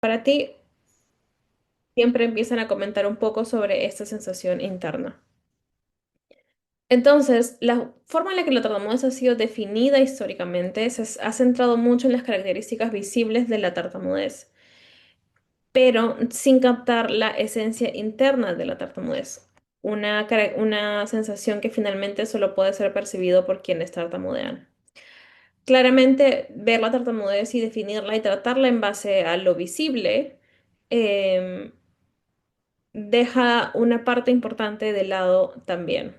Para ti, siempre empiezan a comentar un poco sobre esta sensación interna. Entonces, la forma en la que la tartamudez ha sido definida históricamente ha centrado mucho en las características visibles de la tartamudez, pero sin captar la esencia interna de la tartamudez, una sensación que finalmente solo puede ser percibido por quienes tartamudean. Claramente, ver la tartamudez y definirla y tratarla en base a lo visible em, deja una parte importante de lado también.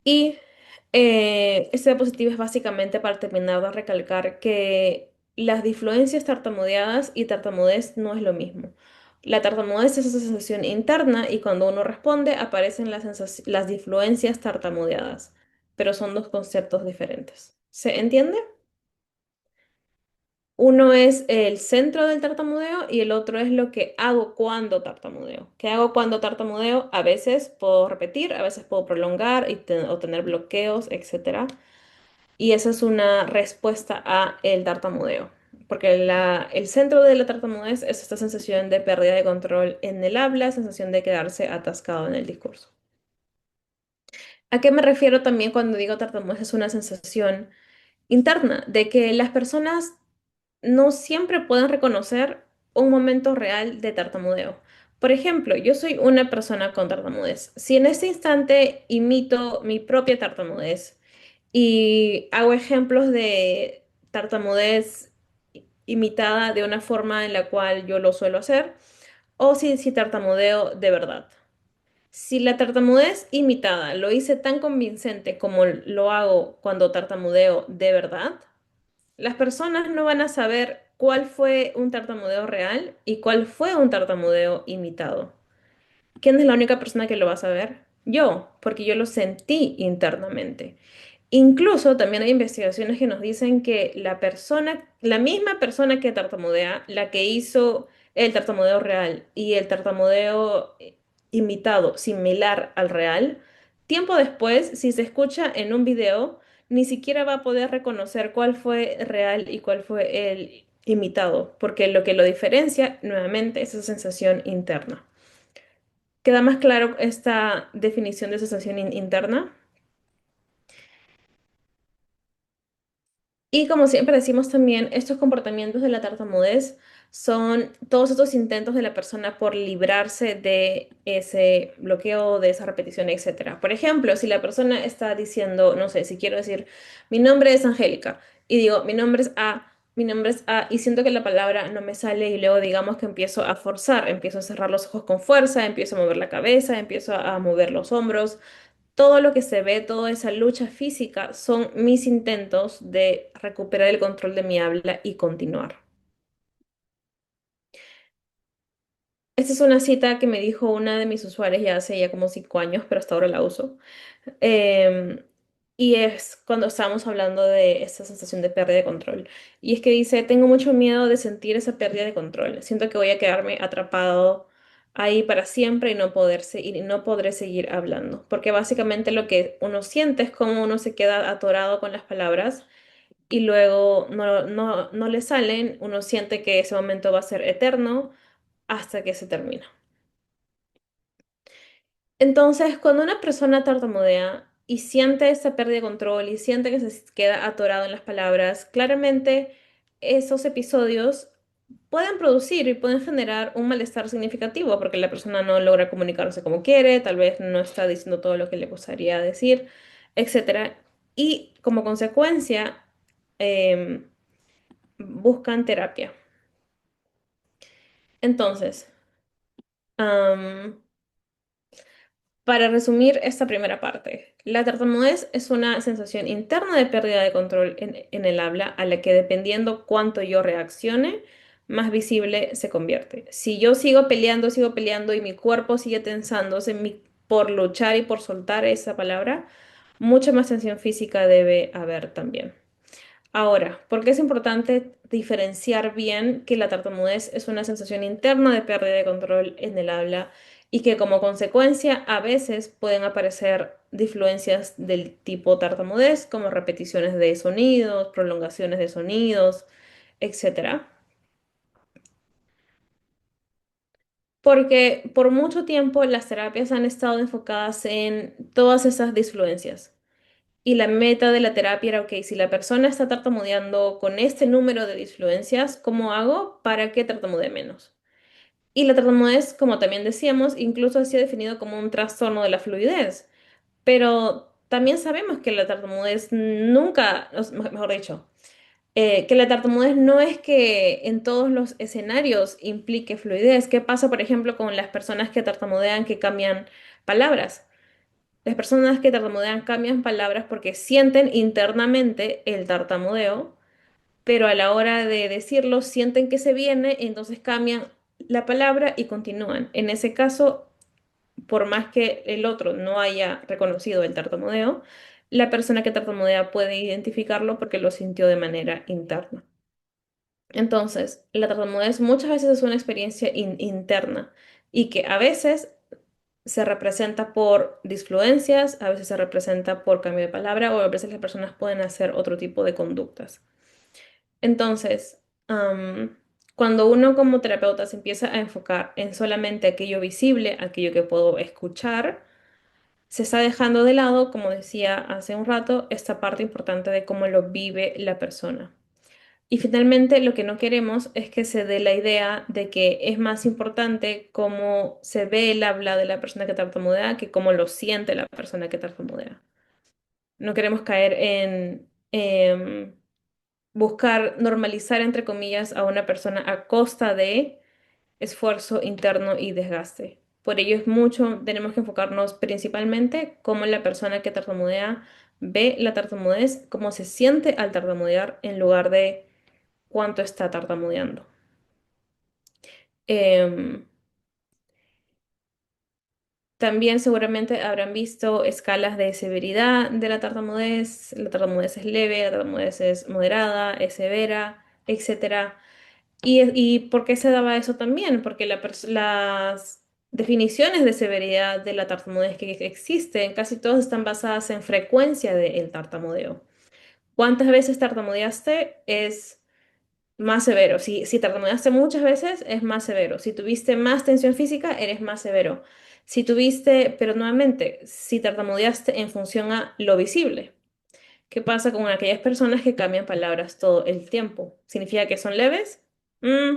Y este diapositiva es básicamente para terminar de recalcar que las difluencias tartamudeadas y tartamudez no es lo mismo. La tartamudez es esa sensación interna y cuando uno responde aparecen las difluencias tartamudeadas, pero son dos conceptos diferentes. ¿Se entiende? Uno es el centro del tartamudeo y el otro es lo que hago cuando tartamudeo. ¿Qué hago cuando tartamudeo? A veces puedo repetir, a veces puedo prolongar o tener bloqueos, etcétera. Y esa es una respuesta a el tartamudeo. Porque el centro de la tartamudez es esta sensación de pérdida de control en el habla, sensación de quedarse atascado en el discurso. ¿A qué me refiero también cuando digo tartamudez? Es una sensación interna de que las personas no siempre pueden reconocer un momento real de tartamudeo. Por ejemplo, yo soy una persona con tartamudez. Si en este instante imito mi propia tartamudez y hago ejemplos de tartamudez imitada de una forma en la cual yo lo suelo hacer, o si tartamudeo de verdad. Si la tartamudez imitada lo hice tan convincente como lo hago cuando tartamudeo de verdad, las personas no van a saber cuál fue un tartamudeo real y cuál fue un tartamudeo imitado. ¿Quién es la única persona que lo va a saber? Yo, porque yo lo sentí internamente. Incluso también hay investigaciones que nos dicen que la misma persona que tartamudea, la que hizo el tartamudeo real y el tartamudeo imitado, similar al real, tiempo después, si se escucha en un video, ni siquiera va a poder reconocer cuál fue real y cuál fue el imitado, porque lo que lo diferencia nuevamente es esa sensación interna. ¿Queda más claro esta definición de sensación interna? Y como siempre decimos también, estos comportamientos de la tartamudez son todos estos intentos de la persona por librarse de ese bloqueo, de esa repetición, etcétera. Por ejemplo, si la persona está diciendo, no sé, si quiero decir, mi nombre es Angélica, y digo, mi nombre es A, y siento que la palabra no me sale, y luego digamos que empiezo a forzar, empiezo a cerrar los ojos con fuerza, empiezo a mover la cabeza, empiezo a mover los hombros. Todo lo que se ve, toda esa lucha física son mis intentos de recuperar el control de mi habla y continuar. Esta es una cita que me dijo una de mis usuarias ya hace ya como 5 años, pero hasta ahora la uso. Em, y es cuando estábamos hablando de esta sensación de pérdida de control. Y es que dice, tengo mucho miedo de sentir esa pérdida de control. Siento que voy a quedarme atrapado ahí para siempre y y no podré seguir hablando. Porque básicamente lo que uno siente es como uno se queda atorado con las palabras y luego no le salen. Uno siente que ese momento va a ser eterno hasta que se termina. Entonces, cuando una persona tartamudea y siente esa pérdida de control y siente que se queda atorado en las palabras, claramente esos episodios pueden producir y pueden generar un malestar significativo porque la persona no logra comunicarse como quiere, tal vez no está diciendo todo lo que le gustaría decir, etcétera. Y como consecuencia, em, buscan terapia. Entonces, para resumir esta primera parte, la tartamudez es una sensación interna de pérdida de control en el habla a la que dependiendo cuánto yo reaccione, más visible se convierte. Si yo sigo peleando y mi cuerpo sigue tensándose por luchar y por soltar esa palabra, mucha más tensión física debe haber también. Ahora, ¿por qué es importante diferenciar bien que la tartamudez es una sensación interna de pérdida de control en el habla y que como consecuencia a veces pueden aparecer difluencias del tipo tartamudez, como repeticiones de sonidos, prolongaciones de sonidos, etcétera? Porque por mucho tiempo las terapias han estado enfocadas en todas esas disfluencias. Y la meta de la terapia era, ok, si la persona está tartamudeando con este número de disfluencias, ¿cómo hago para que tartamudee menos? Y la tartamudez, como también decíamos, incluso ha sido definido como un trastorno de la fluidez. Pero también sabemos que la tartamudez nunca, mejor dicho, que la tartamudez no es que en todos los escenarios implique fluidez. ¿Qué pasa, por ejemplo, con las personas que tartamudean que cambian palabras? Las personas que tartamudean cambian palabras porque sienten internamente el tartamudeo, pero a la hora de decirlo sienten que se viene, entonces cambian la palabra y continúan. En ese caso, por más que el otro no haya reconocido el tartamudeo, la persona que tartamudea puede identificarlo porque lo sintió de manera interna. Entonces, la tartamudez muchas veces es una experiencia interna y que a veces se representa por disfluencias, a veces se representa por cambio de palabra o a veces las personas pueden hacer otro tipo de conductas. Entonces, cuando uno como terapeuta se empieza a enfocar en solamente aquello visible, aquello que puedo escuchar, se está dejando de lado, como decía hace un rato, esta parte importante de cómo lo vive la persona. Y finalmente, lo que no queremos es que se dé la idea de que es más importante cómo se ve el habla de la persona que tartamudea que cómo lo siente la persona que tartamudea. No queremos caer en buscar normalizar, entre comillas, a una persona a costa de esfuerzo interno y desgaste. Por ello es mucho, tenemos que enfocarnos principalmente cómo la persona que tartamudea ve la tartamudez, cómo se siente al tartamudear en lugar de cuánto está tartamudeando. Em, También seguramente habrán visto escalas de severidad de la tartamudez. La tartamudez es leve, la tartamudez es moderada, es severa, etcétera. ¿Y por qué se daba eso también? Porque las definiciones de severidad de la tartamudez que existen, casi todas están basadas en frecuencia del tartamudeo. ¿Cuántas veces tartamudeaste? Es más severo. Si tartamudeaste muchas veces, es más severo. Si tuviste más tensión física, eres más severo. Si tuviste, pero nuevamente, si tartamudeaste en función a lo visible. ¿Qué pasa con aquellas personas que cambian palabras todo el tiempo? ¿Significa que son leves? Mm.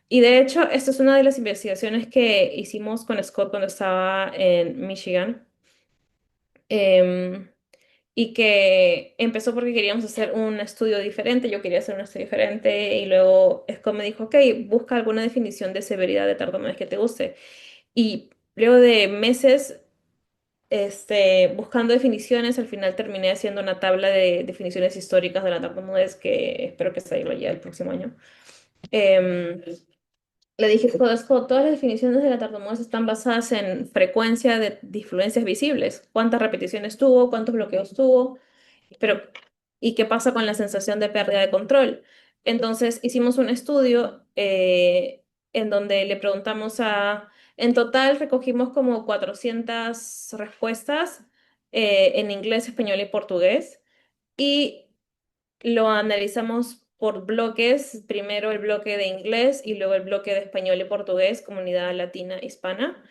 Y de hecho, esta es una de las investigaciones que hicimos con Scott cuando estaba en Michigan. Em, y que empezó porque queríamos hacer un estudio diferente, yo quería hacer un estudio diferente y luego Scott me dijo, ok, busca alguna definición de severidad de tartamudez que te guste. Y luego de meses buscando definiciones, al final terminé haciendo una tabla de definiciones históricas de la tartamudez que espero que salga ya el próximo año. Em, Le dije, Scott, todas las definiciones de la tartamudez están basadas en frecuencia de disfluencias visibles. ¿Cuántas repeticiones tuvo? ¿Cuántos bloqueos tuvo? Pero, ¿y qué pasa con la sensación de pérdida de control? Entonces hicimos un estudio en donde le preguntamos en total recogimos como 400 respuestas en inglés, español y portugués y lo analizamos por bloques, primero el bloque de inglés y luego el bloque de español y portugués, comunidad latina hispana.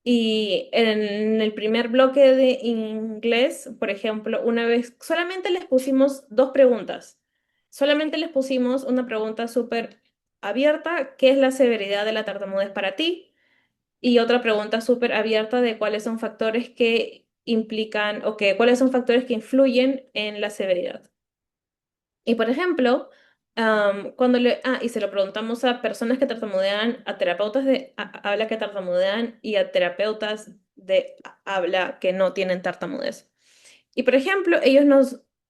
Y en el primer bloque de inglés, por ejemplo, una vez solamente les pusimos dos preguntas. Solamente les pusimos una pregunta súper abierta, ¿qué es la severidad de la tartamudez para ti? Y otra pregunta súper abierta de cuáles son factores que implican o que cuáles son factores que influyen en la severidad. Y por ejemplo, y se lo preguntamos a personas que tartamudean, a terapeutas de habla que tartamudean y a terapeutas de habla que no tienen tartamudez. Y por ejemplo,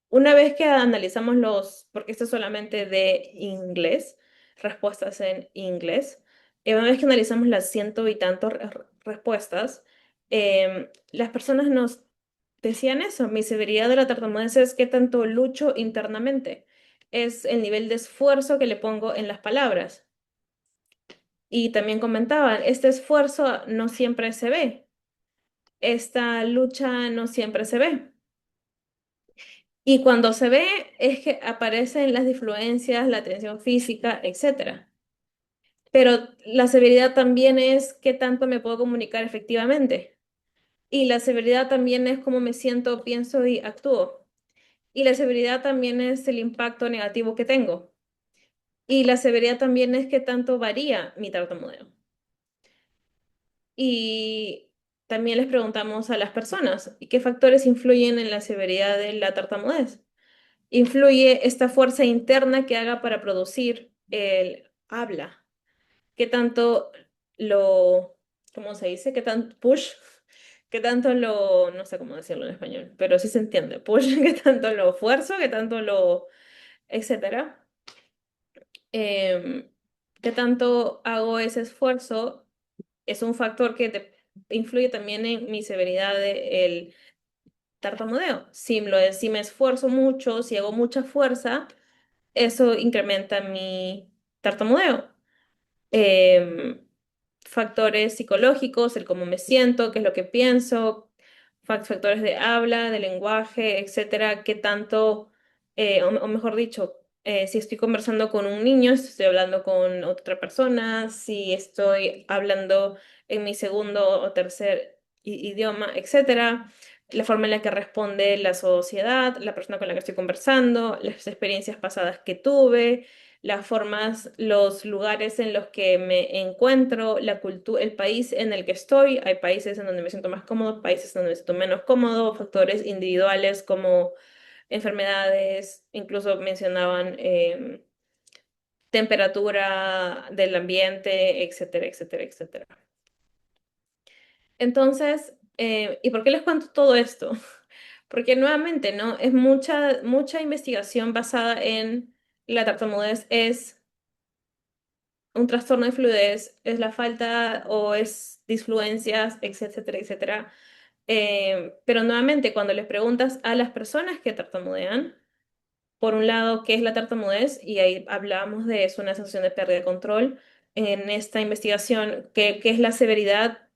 una vez que analizamos porque esto es solamente de inglés, respuestas en inglés, una vez que analizamos las ciento y tantos respuestas, las personas nos decían eso, mi severidad de la tartamudez es qué tanto lucho internamente, es el nivel de esfuerzo que le pongo en las palabras. Y también comentaban, este esfuerzo no siempre se ve, esta lucha no siempre se ve. Y cuando se ve es que aparecen las disfluencias, la tensión física, etcétera. Pero la severidad también es qué tanto me puedo comunicar efectivamente. Y la severidad también es cómo me siento, pienso y actúo. Y la severidad también es el impacto negativo que tengo. Y la severidad también es qué tanto varía mi tartamudeo. Y también les preguntamos a las personas, ¿y qué factores influyen en la severidad de la tartamudez? Influye esta fuerza interna que haga para producir el habla. ¿Qué tanto lo, ¿cómo se dice? ¿Qué tanto push? ¿Qué tanto lo, no sé cómo decirlo en español, pero sí se entiende, push, qué tanto lo fuerzo, qué tanto lo, etcétera? Em, ¿Qué tanto hago ese esfuerzo? Es un factor que influye también en mi severidad del tartamudeo. Si me esfuerzo mucho, si hago mucha fuerza, eso incrementa mi tartamudeo. em, Factores psicológicos, el cómo me siento, qué es lo que pienso, factores de habla, de lenguaje, etcétera, qué tanto, o mejor dicho, si estoy conversando con un niño, si estoy hablando con otra persona, si estoy hablando en mi segundo o tercer idioma, etcétera. La forma en la que responde la sociedad, la persona con la que estoy conversando, las experiencias pasadas que tuve, las formas, los lugares en los que me encuentro, la cultura, el país en el que estoy. Hay países en donde me siento más cómodo, países en donde me siento menos cómodo, factores individuales como enfermedades, incluso mencionaban temperatura del ambiente, etcétera, etcétera, etcétera. Entonces, ¿y por qué les cuento todo esto? Porque nuevamente, ¿no? Es mucha investigación basada en la tartamudez es un trastorno de fluidez, es la falta o es disfluencias, etcétera, etcétera. Pero nuevamente, cuando les preguntas a las personas que tartamudean, por un lado, ¿qué es la tartamudez? Y ahí hablamos de eso, una sensación de pérdida de control. En esta investigación, ¿qué es la severidad?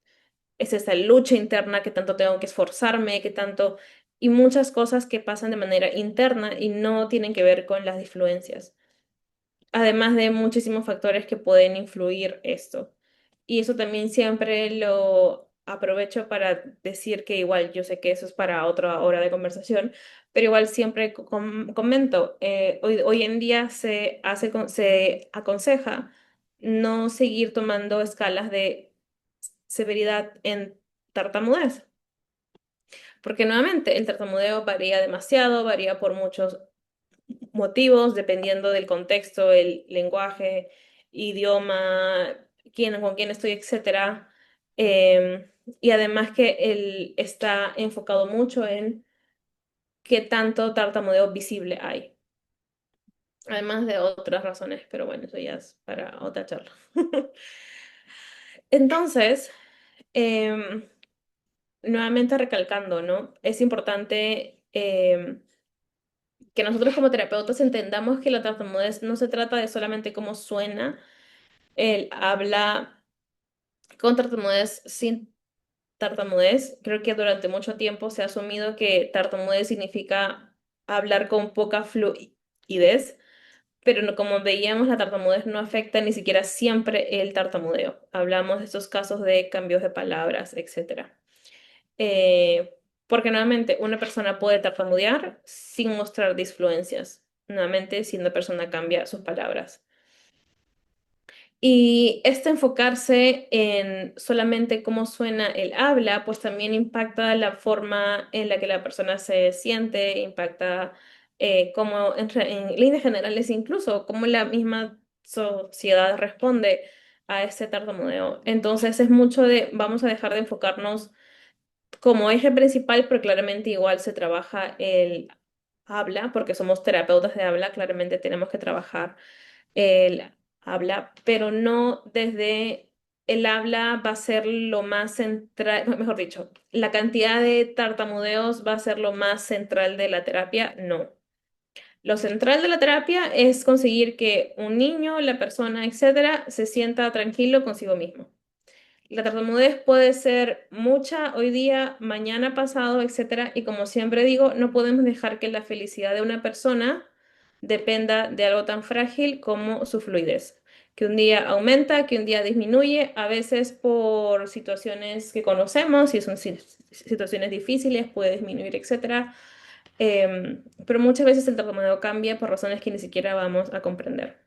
Es esa lucha interna que tanto tengo que esforzarme, que tanto... Y muchas cosas que pasan de manera interna y no tienen que ver con las disfluencias, además de muchísimos factores que pueden influir esto. Y eso también siempre lo aprovecho para decir que igual yo sé que eso es para otra hora de conversación, pero igual siempre comento, hoy en día se aconseja no seguir tomando escalas de severidad en tartamudez, porque nuevamente el tartamudeo varía demasiado, varía por muchos motivos, dependiendo del contexto, el lenguaje, idioma, con quién estoy, etcétera. Y además que él está enfocado mucho en qué tanto tartamudeo visible hay, además de otras razones, pero bueno, eso ya es para otra charla. Entonces, em, nuevamente recalcando, ¿no? Es importante que nosotros como terapeutas entendamos que la tartamudez no se trata de solamente cómo suena el habla con tartamudez, sin tartamudez. Creo que durante mucho tiempo se ha asumido que tartamudez significa hablar con poca fluidez, pero como veíamos, la tartamudez no afecta ni siquiera siempre el tartamudeo. Hablamos de estos casos de cambios de palabras, etcétera. Porque nuevamente una persona puede tartamudear sin mostrar disfluencias, nuevamente si una persona cambia sus palabras. Y este enfocarse en solamente cómo suena el habla, pues también impacta la forma en la que la persona se siente, impacta cómo, en líneas generales, incluso cómo la misma sociedad responde a este tartamudeo. Entonces es mucho de, vamos a dejar de enfocarnos como eje principal, pero claramente igual se trabaja el habla, porque somos terapeutas de habla, claramente tenemos que trabajar el habla, pero no desde el habla va a ser lo más central, mejor dicho, la cantidad de tartamudeos va a ser lo más central de la terapia, no. Lo central de la terapia es conseguir que un niño, la persona, etcétera, se sienta tranquilo consigo mismo. La tartamudez puede ser mucha hoy día, mañana pasado, etcétera, y como siempre digo, no podemos dejar que la felicidad de una persona dependa de algo tan frágil como su fluidez. que un día aumenta, que un día disminuye, a veces por situaciones que conocemos, si son situaciones difíciles, puede disminuir, etcétera. Pero muchas veces el tartamudeo cambia por razones que ni siquiera vamos a comprender.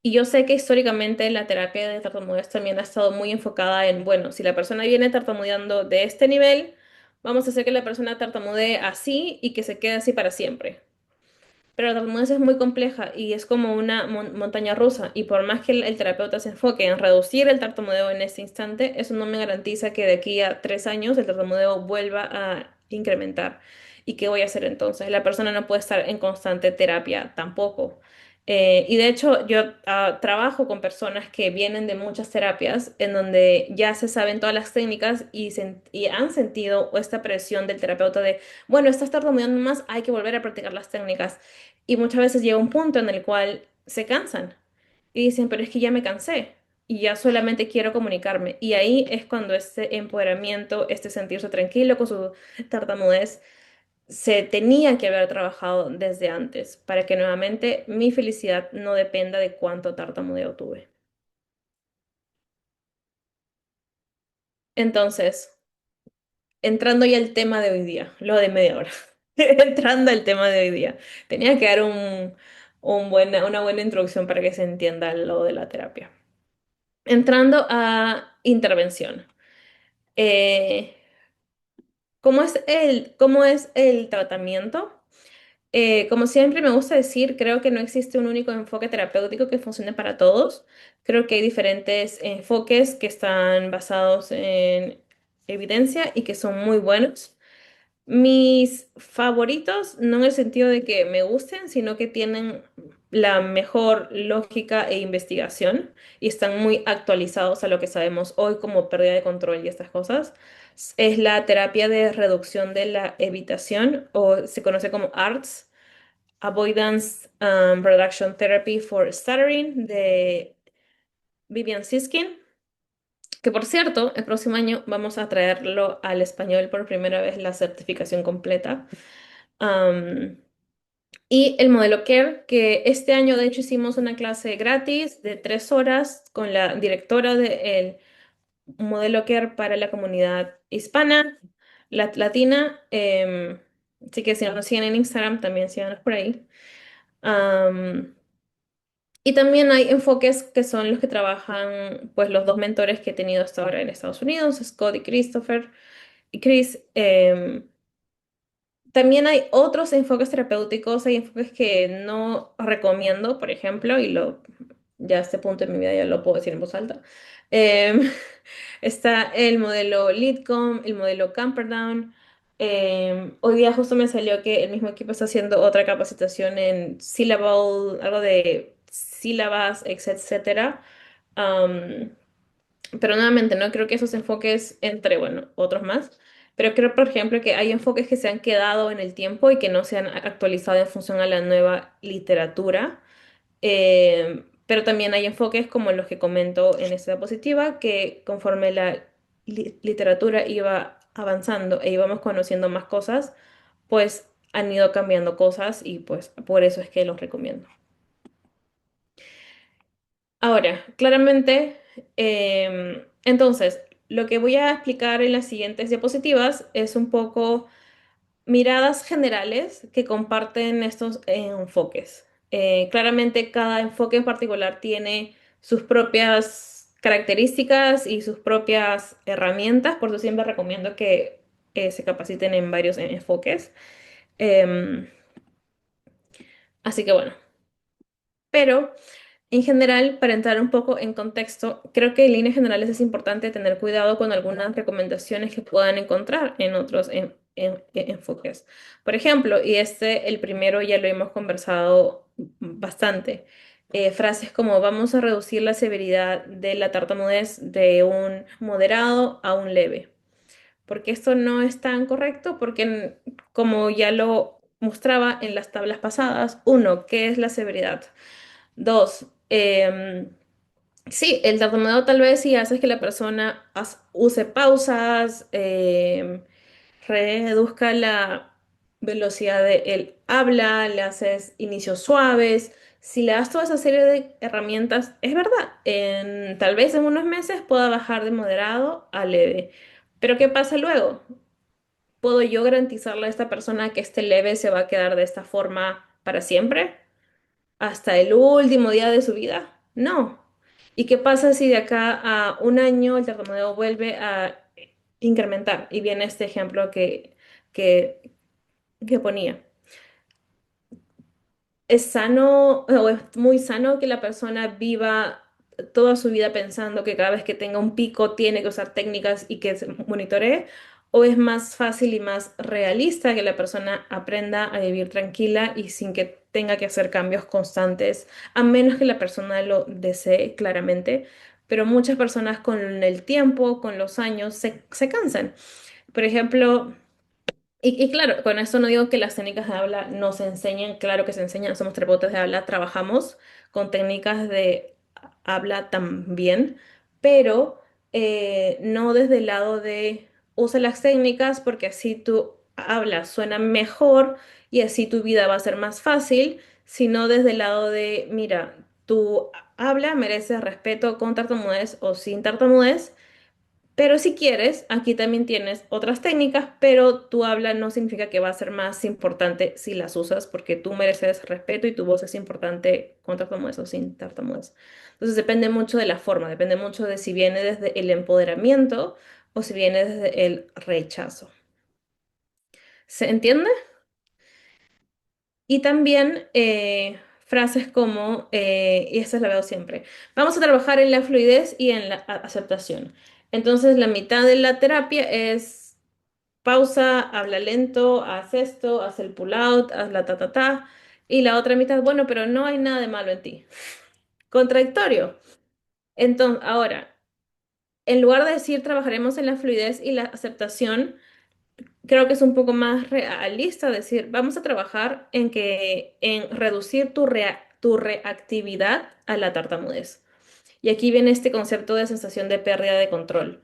Y yo sé que históricamente la terapia de tartamudez también ha estado muy enfocada en, bueno, si la persona viene tartamudeando de este nivel, vamos a hacer que la persona tartamudee así y que se quede así para siempre. Pero la tartamudez es muy compleja y es como una montaña rusa. Y por más que el terapeuta se enfoque en reducir el tartamudeo en este instante, eso no me garantiza que de aquí a 3 años el tartamudeo vuelva a incrementar. ¿Y qué voy a hacer entonces? La persona no puede estar en constante terapia tampoco. Y de hecho, yo trabajo con personas que vienen de muchas terapias en donde ya se saben todas las técnicas y han sentido esta presión del terapeuta de, bueno, estás tartamudeando más, hay que volver a practicar las técnicas. Y muchas veces llega un punto en el cual se cansan y dicen, pero es que ya me cansé y ya solamente quiero comunicarme. Y ahí es cuando este empoderamiento, este sentirse tranquilo con su tartamudez, se tenía que haber trabajado desde antes para que nuevamente mi felicidad no dependa de cuánto tartamudeo tuve. Entonces, entrando ya al tema de hoy día, lo de media hora, entrando al tema de hoy día, tenía que dar una buena introducción para que se entienda lo de la terapia. Entrando a intervención. Eh, cómo es el tratamiento? Como siempre me gusta decir, creo que no existe un único enfoque terapéutico que funcione para todos. Creo que hay diferentes enfoques que están basados en evidencia y que son muy buenos. Mis favoritos, no en el sentido de que me gusten, sino que tienen la mejor lógica e investigación y están muy actualizados a lo que sabemos hoy como pérdida de control y estas cosas. Es la terapia de reducción de la evitación o se conoce como ARTS, Avoidance Reduction Therapy for Stuttering de Vivian Siskin, que por cierto, el próximo año vamos a traerlo al español por primera vez la certificación completa. Am, y el modelo CARE, que este año de hecho hicimos una clase gratis de 3 horas con la directora del modelo CARE para la comunidad hispana, latina. Así que si nos siguen en Instagram, también síganos por ahí. Am, y también hay enfoques que son los que trabajan, pues los dos mentores que he tenido hasta ahora en Estados Unidos, Scott y Christopher y Chris. También hay otros enfoques terapéuticos, hay enfoques que no recomiendo, por ejemplo, ya a este punto en mi vida ya lo puedo decir en voz alta. Em, Está el modelo Leadcom, el modelo Camperdown. Hoy día justo me salió que el mismo equipo está haciendo otra capacitación en Syllable, algo de sílabas, etcétera. Am, pero nuevamente, no creo que esos enfoques, entre, bueno, otros más, pero creo, por ejemplo, que hay enfoques que se han quedado en el tiempo y que no se han actualizado en función a la nueva literatura. Pero también hay enfoques como los que comento en esta diapositiva, que conforme la literatura iba avanzando e íbamos conociendo más cosas, pues han ido cambiando cosas y pues por eso es que los recomiendo. Ahora, claramente, entonces, lo que voy a explicar en las siguientes diapositivas es un poco miradas generales que comparten estos enfoques. Claramente, cada enfoque en particular tiene sus propias características y sus propias herramientas, por eso siempre recomiendo que se capaciten en varios enfoques. Em, Así que bueno, pero en general, para entrar un poco en contexto, creo que en líneas generales es importante tener cuidado con algunas recomendaciones que puedan encontrar en otros enfoques. Por ejemplo, y el primero ya lo hemos conversado bastante, frases como vamos a reducir la severidad de la tartamudez de un moderado a un leve. Porque esto no es tan correcto, porque como ya lo mostraba en las tablas pasadas, uno, ¿qué es la severidad? Dos, sí, el tartamudeo tal vez si haces que la persona use pausas, reduzca la velocidad de el habla, le haces inicios suaves, Si le das toda esa serie de herramientas, es verdad, tal vez en unos meses pueda bajar de moderado a leve. Pero ¿qué pasa luego? ¿Puedo yo garantizarle a esta persona que este leve se va a quedar de esta forma para siempre? ¿Hasta el último día de su vida? No. ¿Y qué pasa si de acá a un año el tartamudeo vuelve a incrementar? Y viene este ejemplo que, que ponía. ¿Es sano o es muy sano que la persona viva toda su vida pensando que cada vez que tenga un pico tiene que usar técnicas y que se monitoree? ¿O es más fácil y más realista que la persona aprenda a vivir tranquila y sin que tenga que hacer cambios constantes, a menos que la persona lo desee claramente? Pero muchas personas con el tiempo, con los años, se cansan. Por ejemplo, y claro, con esto no digo que las técnicas de habla no se enseñen, claro que se enseñan, somos terapeutas de habla, trabajamos con técnicas de habla también, pero no desde el lado de usa las técnicas porque así tu habla suena mejor y así tu vida va a ser más fácil, sino desde el lado de, mira, tu habla merece respeto con tartamudez o sin tartamudez. Pero si quieres, aquí también tienes otras técnicas, pero tu habla no significa que va a ser más importante si las usas, porque tú mereces respeto y tu voz es importante con tartamudez o sin tartamudez. Entonces depende mucho de la forma, depende mucho de si viene desde el empoderamiento o si viene desde el rechazo. ¿Se entiende? Y también frases como, y esta la veo siempre, vamos a trabajar en la fluidez y en la aceptación. Entonces la mitad de la terapia es pausa, habla lento, haz esto, haz el pull out, haz la ta ta ta. Y la otra mitad, bueno, pero no hay nada de malo en ti. Contradictorio. Entonces, ahora, en lugar de decir trabajaremos en la fluidez y la aceptación, creo que es un poco más realista decir, vamos a trabajar en reducir tu reactividad a la tartamudez. Y aquí viene este concepto de sensación de pérdida de control.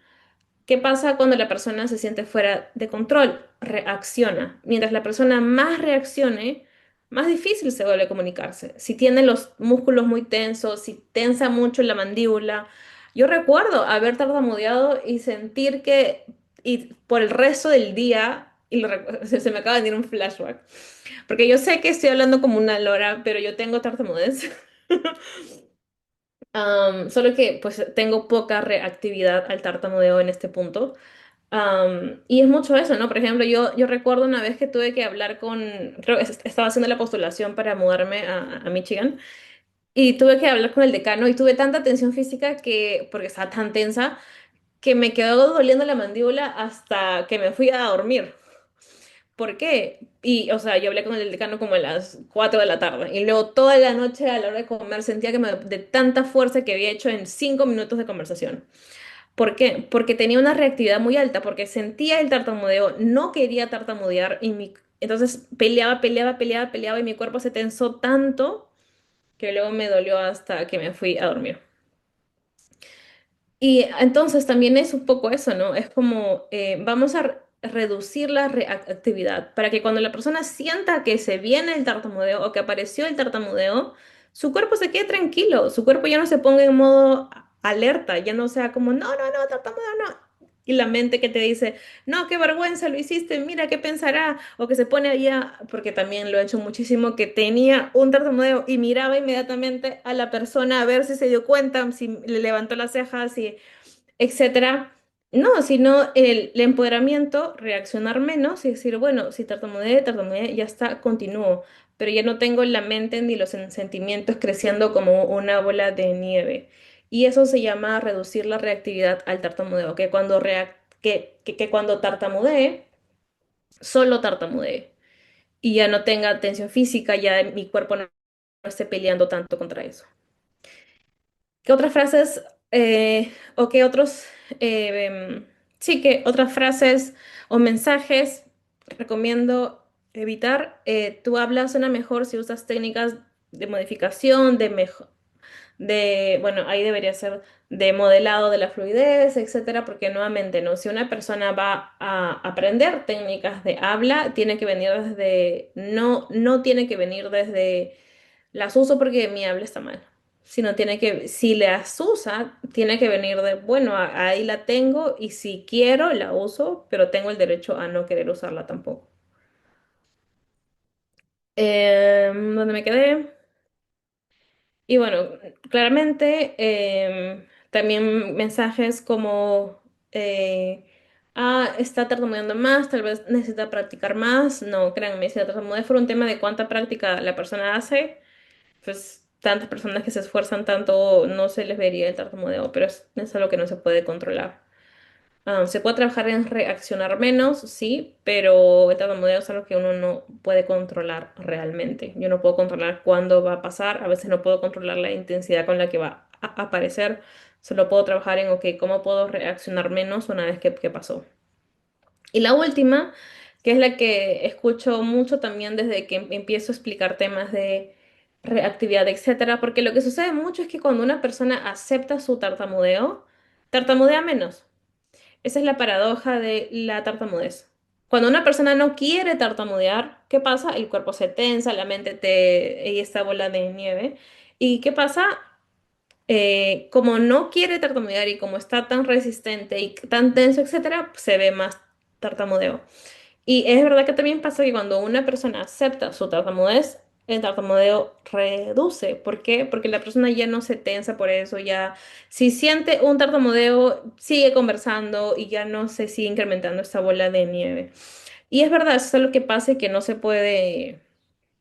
¿Qué pasa cuando la persona se siente fuera de control? Reacciona. Mientras la persona más reaccione, más difícil se vuelve comunicarse. Si tiene los músculos muy tensos, si tensa mucho la mandíbula. Yo recuerdo haber tartamudeado y sentir que y por el resto del día, se me acaba de venir un flashback, porque yo sé que estoy hablando como una lora, pero yo tengo tartamudez. Solo que pues tengo poca reactividad al tartamudeo en este punto. Y es mucho eso, ¿no? Por ejemplo, yo recuerdo una vez que tuve que hablar creo que estaba haciendo la postulación para mudarme a Michigan, y tuve que hablar con el decano y tuve tanta tensión física porque estaba tan tensa, que me quedó doliendo la mandíbula hasta que me fui a dormir. ¿Por qué? Y, o sea, yo hablé con el decano como a las 4 de la tarde y luego toda la noche a la hora de comer sentía de tanta fuerza que había hecho en 5 minutos de conversación. ¿Por qué? Porque tenía una reactividad muy alta, porque sentía el tartamudeo, no quería tartamudear y entonces peleaba, peleaba, peleaba, peleaba y mi cuerpo se tensó tanto que luego me dolió hasta que me fui a dormir. Y entonces también es un poco eso, ¿no? Es como vamos a reducir la reactividad para que cuando la persona sienta que se viene el tartamudeo o que apareció el tartamudeo, su cuerpo se quede tranquilo, su cuerpo ya no se ponga en modo alerta, ya no sea como, no, no, no, tartamudeo, no. Y la mente que te dice, no, qué vergüenza, lo hiciste, mira qué pensará, o que se pone allá, porque también lo he hecho muchísimo, que tenía un tartamudeo y miraba inmediatamente a la persona a ver si se dio cuenta, si le levantó las cejas, si etcétera. No, sino el empoderamiento, reaccionar menos y decir, bueno, si tartamudeé, tartamudeé, ya está, continúo, pero ya no tengo la mente ni los sentimientos creciendo como una bola de nieve. Y eso se llama reducir la reactividad al tartamudeo, que cuando tartamudee, solo tartamudee y ya no tenga tensión física, ya mi cuerpo no esté peleando tanto contra eso. ¿Qué otras frases o qué otros, sí, qué otras frases o mensajes recomiendo evitar? Tu habla suena mejor si usas técnicas de modificación, bueno, ahí debería ser de modelado de la fluidez, etcétera, porque nuevamente, ¿no? Si una persona va a aprender técnicas de habla, tiene que venir no tiene que venir desde Las uso porque mi habla está mal. Sino tiene que, si las usa, tiene que venir de, bueno, ahí la tengo y si quiero la uso, pero tengo el derecho a no querer usarla tampoco. ¿Dónde me quedé? Y bueno, claramente también mensajes como, está tartamudeando más, tal vez necesita practicar más. No, créanme, si la tartamudez fuera un tema de cuánta práctica la persona hace, pues tantas personas que se esfuerzan tanto no se les vería el tartamudeo, pero es algo que no se puede controlar. Se puede trabajar en reaccionar menos, sí, pero el tartamudeo es algo que uno no puede controlar realmente. Yo no puedo controlar cuándo va a pasar, a veces no puedo controlar la intensidad con la que va a aparecer, solo puedo trabajar en, ok, cómo puedo reaccionar menos una vez que pasó. Y la última, que es la que escucho mucho también desde que empiezo a explicar temas de reactividad, etcétera, porque lo que sucede mucho es que cuando una persona acepta su tartamudeo, tartamudea menos. Esa es la paradoja de la tartamudez. Cuando una persona no quiere tartamudear, ¿qué pasa? El cuerpo se tensa, la mente y esta bola de nieve. ¿Y qué pasa? Como no quiere tartamudear y como está tan resistente y tan tenso, etcétera, se ve más tartamudeo. Y es verdad que también pasa que cuando una persona acepta su tartamudez, el tartamudeo reduce. ¿Por qué? Porque la persona ya no se tensa por eso, ya si siente un tartamudeo, sigue conversando y ya no se sigue incrementando esta bola de nieve. Y es verdad, eso es lo que pasa y que no se puede,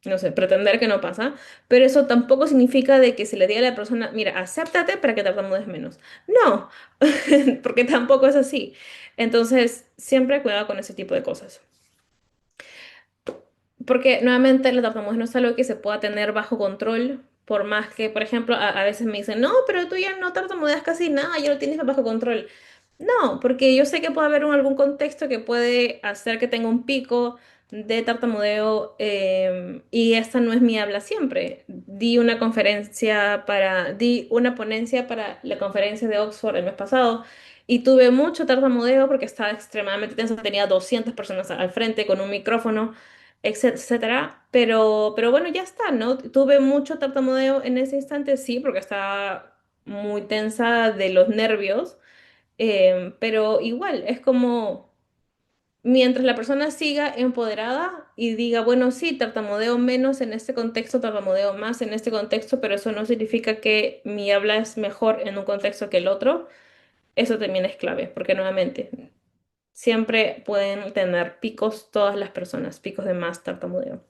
no sé, pretender que no pasa, pero eso tampoco significa de que se le diga a la persona, mira, acéptate para que tartamudees menos. No, porque tampoco es así. Entonces, siempre cuidado con ese tipo de cosas. Porque nuevamente la tartamudez no es algo que se pueda tener bajo control, por más que, por ejemplo, a veces me dicen, no, pero tú ya no tartamudeas casi nada, ya lo tienes bajo control. No, porque yo sé que puede haber algún contexto que puede hacer que tenga un pico de tartamudeo y esta no es mi habla siempre. Di una ponencia para la conferencia de Oxford el mes pasado y tuve mucho tartamudeo porque estaba extremadamente tensa, tenía 200 personas al frente con un micrófono, etcétera. Pero bueno, ya está, ¿no? Tuve mucho tartamudeo en ese instante, sí, porque estaba muy tensa de los nervios. Pero igual, es como mientras la persona siga empoderada y diga, bueno, sí, tartamudeo menos en este contexto, tartamudeo más en este contexto, pero eso no significa que mi habla es mejor en un contexto que el otro, eso también es clave, porque nuevamente, siempre pueden tener picos todas las personas, picos de más tartamudeo.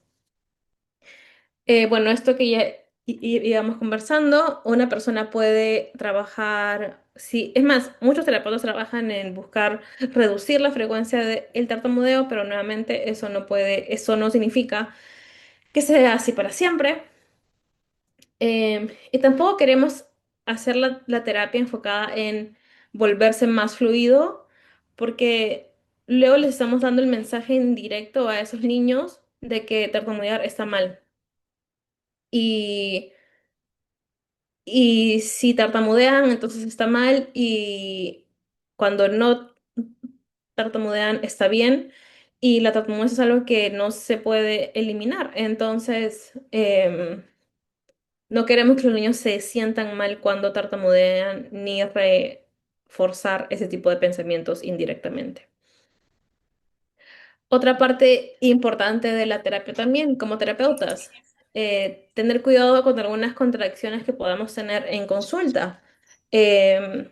Bueno, esto que ya íbamos conversando, una persona puede trabajar, sí, es más, muchos terapeutas trabajan en buscar reducir la frecuencia del tartamudeo, pero nuevamente eso no significa que sea así para siempre. Y tampoco queremos hacer la terapia enfocada en volverse más fluido, porque luego les estamos dando el mensaje indirecto a esos niños de que tartamudear está mal. Y Y si tartamudean, entonces está mal. Y cuando no tartamudean, está bien. Y la tartamudez es algo que no se puede eliminar. Entonces, no queremos que los niños se sientan mal cuando tartamudean ni reforzar ese tipo de pensamientos indirectamente. Otra parte importante de la terapia también, como terapeutas, tener cuidado con algunas contradicciones que podamos tener en consulta. Em,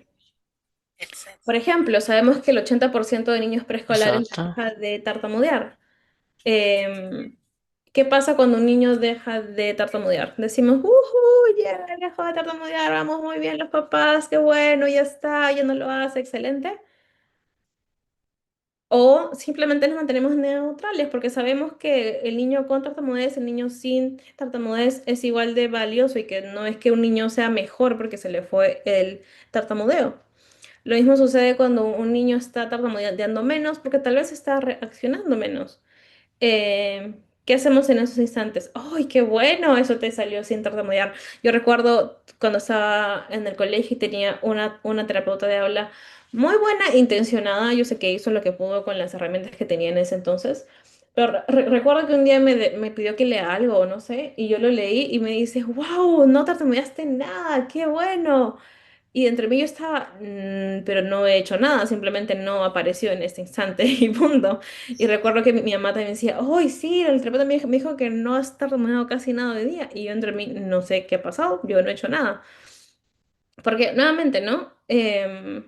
Por ejemplo, sabemos que el 80% de niños preescolares Exacto. deja de tartamudear. Em, ¿Qué pasa cuando un niño deja de tartamudear? Decimos, ya dejó de tartamudear, vamos muy bien los papás, qué bueno, ya está, ya no lo hace, excelente. O simplemente nos mantenemos neutrales porque sabemos que el niño con tartamudez, el niño sin tartamudez es igual de valioso y que no es que un niño sea mejor porque se le fue el tartamudeo. Lo mismo sucede cuando un niño está tartamudeando menos porque tal vez está reaccionando menos. Eh, ¿Qué hacemos en esos instantes? ¡Ay, qué bueno! Eso te salió sin tartamudear. Yo recuerdo cuando estaba en el colegio y tenía una terapeuta de habla muy buena, intencionada. Yo sé que hizo lo que pudo con las herramientas que tenía en ese entonces. Pero recuerdo que un día me pidió que lea algo, no sé, y yo lo leí y me dice, wow, no tartamudeaste nada, qué bueno. Y entre mí yo estaba, pero no he hecho nada, simplemente no apareció en este instante y punto. Y recuerdo que mi mamá también decía, ¡ay, sí! El terapeuta me dijo que no has tartamudeado casi nada de día. Y yo entre mí no sé qué ha pasado, yo no he hecho nada. Porque nuevamente, ¿no? Em,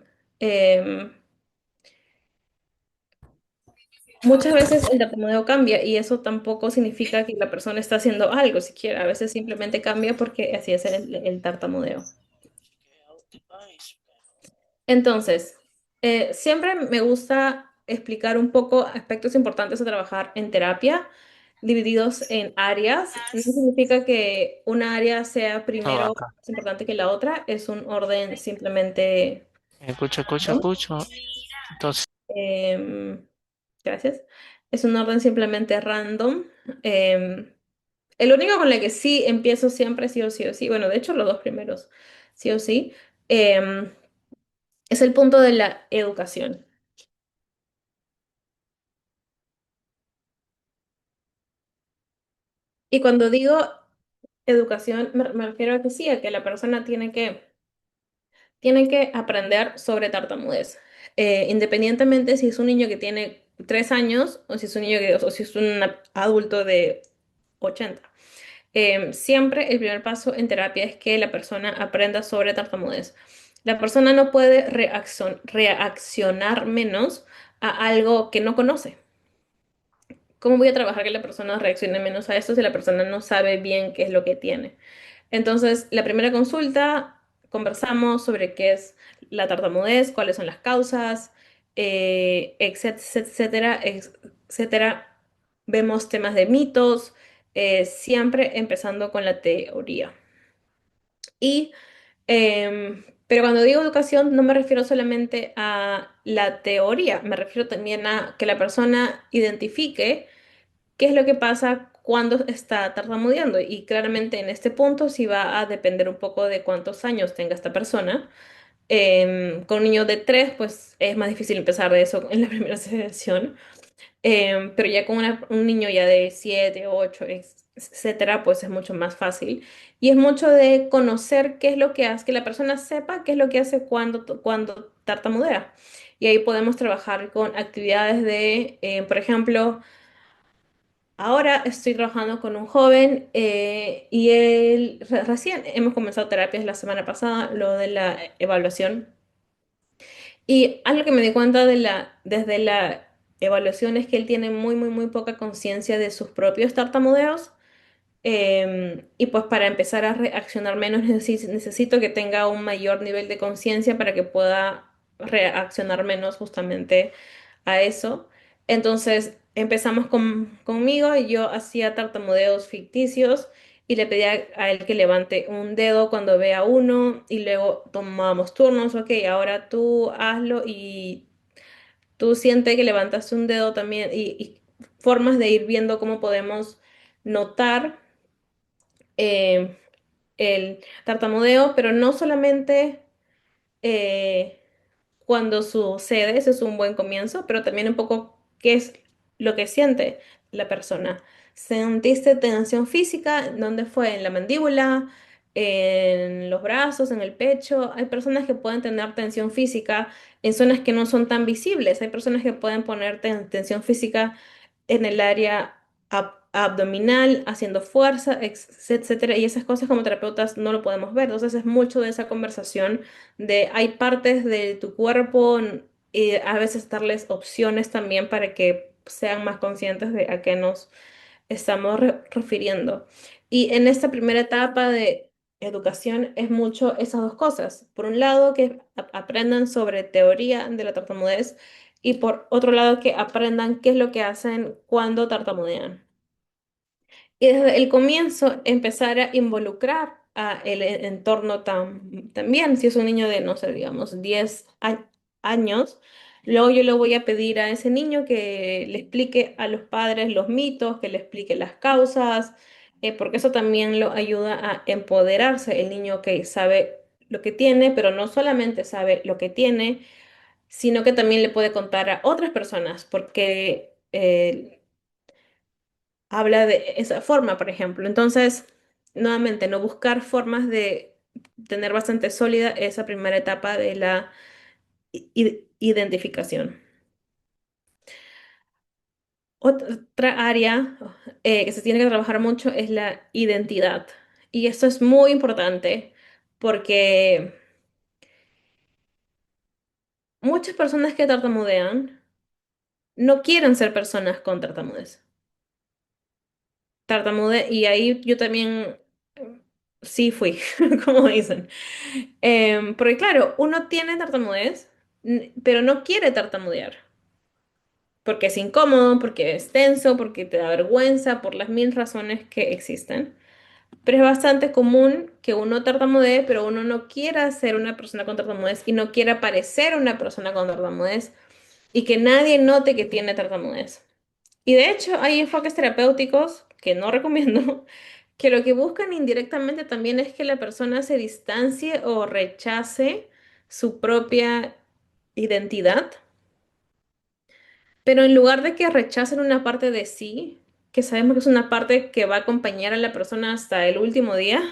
Muchas veces el tartamudeo cambia y eso tampoco significa que la persona está haciendo algo siquiera. A veces simplemente cambia porque así es el tartamudeo. Entonces, siempre me gusta explicar un poco aspectos importantes a trabajar en terapia, divididos en áreas. No significa que una área sea Todo primero acá. más importante que la otra, es un orden simplemente, Escucho, escucho, ¿no? escucho. Entonces, Em, Gracias. Es un orden simplemente random. Em, el único con el que sí empiezo siempre, sí o sí o sí, bueno, de hecho los dos primeros, sí o sí, em, es el punto de la educación. Y cuando digo educación, me refiero a que sí, a que la persona tiene que aprender sobre tartamudez. Independientemente si es un niño que tiene 3 años o si es un niño o si es un adulto de 80. Siempre el primer paso en terapia es que la persona aprenda sobre tartamudez. La persona no puede reaccionar menos a algo que no conoce. ¿Cómo voy a trabajar que la persona reaccione menos a esto si la persona no sabe bien qué es lo que tiene? Entonces, la primera consulta, conversamos sobre qué es la tartamudez, cuáles son las causas, etcétera, etcétera. Vemos temas de mitos, siempre empezando con la teoría. Y, pero cuando digo educación, no me refiero solamente a la teoría, me refiero también a que la persona identifique qué es lo que pasa cuando está tartamudeando. Y claramente en este punto sí va a depender un poco de cuántos años tenga esta persona. Con un niño de 3, pues es más difícil empezar de eso en la primera sesión. Pero ya con un niño ya de 7 8 etcétera, pues es mucho más fácil. Y es mucho de conocer qué es lo que hace, que la persona sepa qué es lo que hace cuando tartamudea. Y ahí podemos trabajar con actividades de, por ejemplo, ahora estoy trabajando con un joven y él recién hemos comenzado terapias la semana pasada, lo de la evaluación. Y algo que me di cuenta desde la evaluación es que él tiene muy, muy, muy poca conciencia de sus propios tartamudeos. Y pues para empezar a reaccionar menos necesito que tenga un mayor nivel de conciencia para que pueda reaccionar menos justamente a eso. Entonces empezamos conmigo y yo hacía tartamudeos ficticios y le pedía a él que levante un dedo cuando vea uno y luego tomábamos turnos, ok, ahora tú hazlo y tú sientes que levantaste un dedo también y formas de ir viendo cómo podemos notar eh, el tartamudeo, pero no solamente eh, cuando sucede, ese es un buen comienzo, pero también un poco qué es lo que siente la persona. ¿Sentiste tensión física? ¿Dónde fue? ¿En la mandíbula? ¿En los brazos? ¿En el pecho? Hay personas que pueden tener tensión física en zonas que no son tan visibles. Hay personas que pueden poner tensión física en el área abdominal, haciendo fuerza, etcétera. Y esas cosas como terapeutas no lo podemos ver. Entonces es mucho de esa conversación de hay partes de tu cuerpo y a veces darles opciones también para que sean más conscientes de a qué nos estamos refiriendo. Y en esta primera etapa de educación es mucho esas dos cosas. Por un lado, que aprendan sobre teoría de la tartamudez y por otro lado, que aprendan qué es lo que hacen cuando tartamudean. Y desde el comienzo empezar a involucrar a el entorno también, si es un niño de, no sé, digamos, 10 años, luego yo le voy a pedir a ese niño que le explique a los padres los mitos, que le explique las causas, porque eso también lo ayuda a empoderarse el niño que sabe lo que tiene, pero no solamente sabe lo que tiene, sino que también le puede contar a otras personas, porque habla de esa forma, por ejemplo. Entonces, nuevamente, no buscar formas de tener bastante sólida esa primera etapa de la identificación. Otra área que se tiene que trabajar mucho es la identidad. Y esto es muy importante porque muchas personas que tartamudean no quieren ser personas con tartamudez. Y ahí yo también sí fui, como dicen. Porque claro, uno tiene tartamudez, pero no quiere tartamudear. Porque es incómodo, porque es tenso, porque te da vergüenza, por las mil razones que existen. Pero es bastante común que uno tartamudee, pero uno no quiera ser una persona con tartamudez y no quiera parecer una persona con tartamudez y que nadie note que tiene tartamudez. Y de hecho hay enfoques terapéuticos que no recomiendo, que lo que buscan indirectamente también es que la persona se distancie o rechace su propia identidad, pero en lugar de que rechacen una parte de sí, que sabemos que es una parte que va a acompañar a la persona hasta el último día,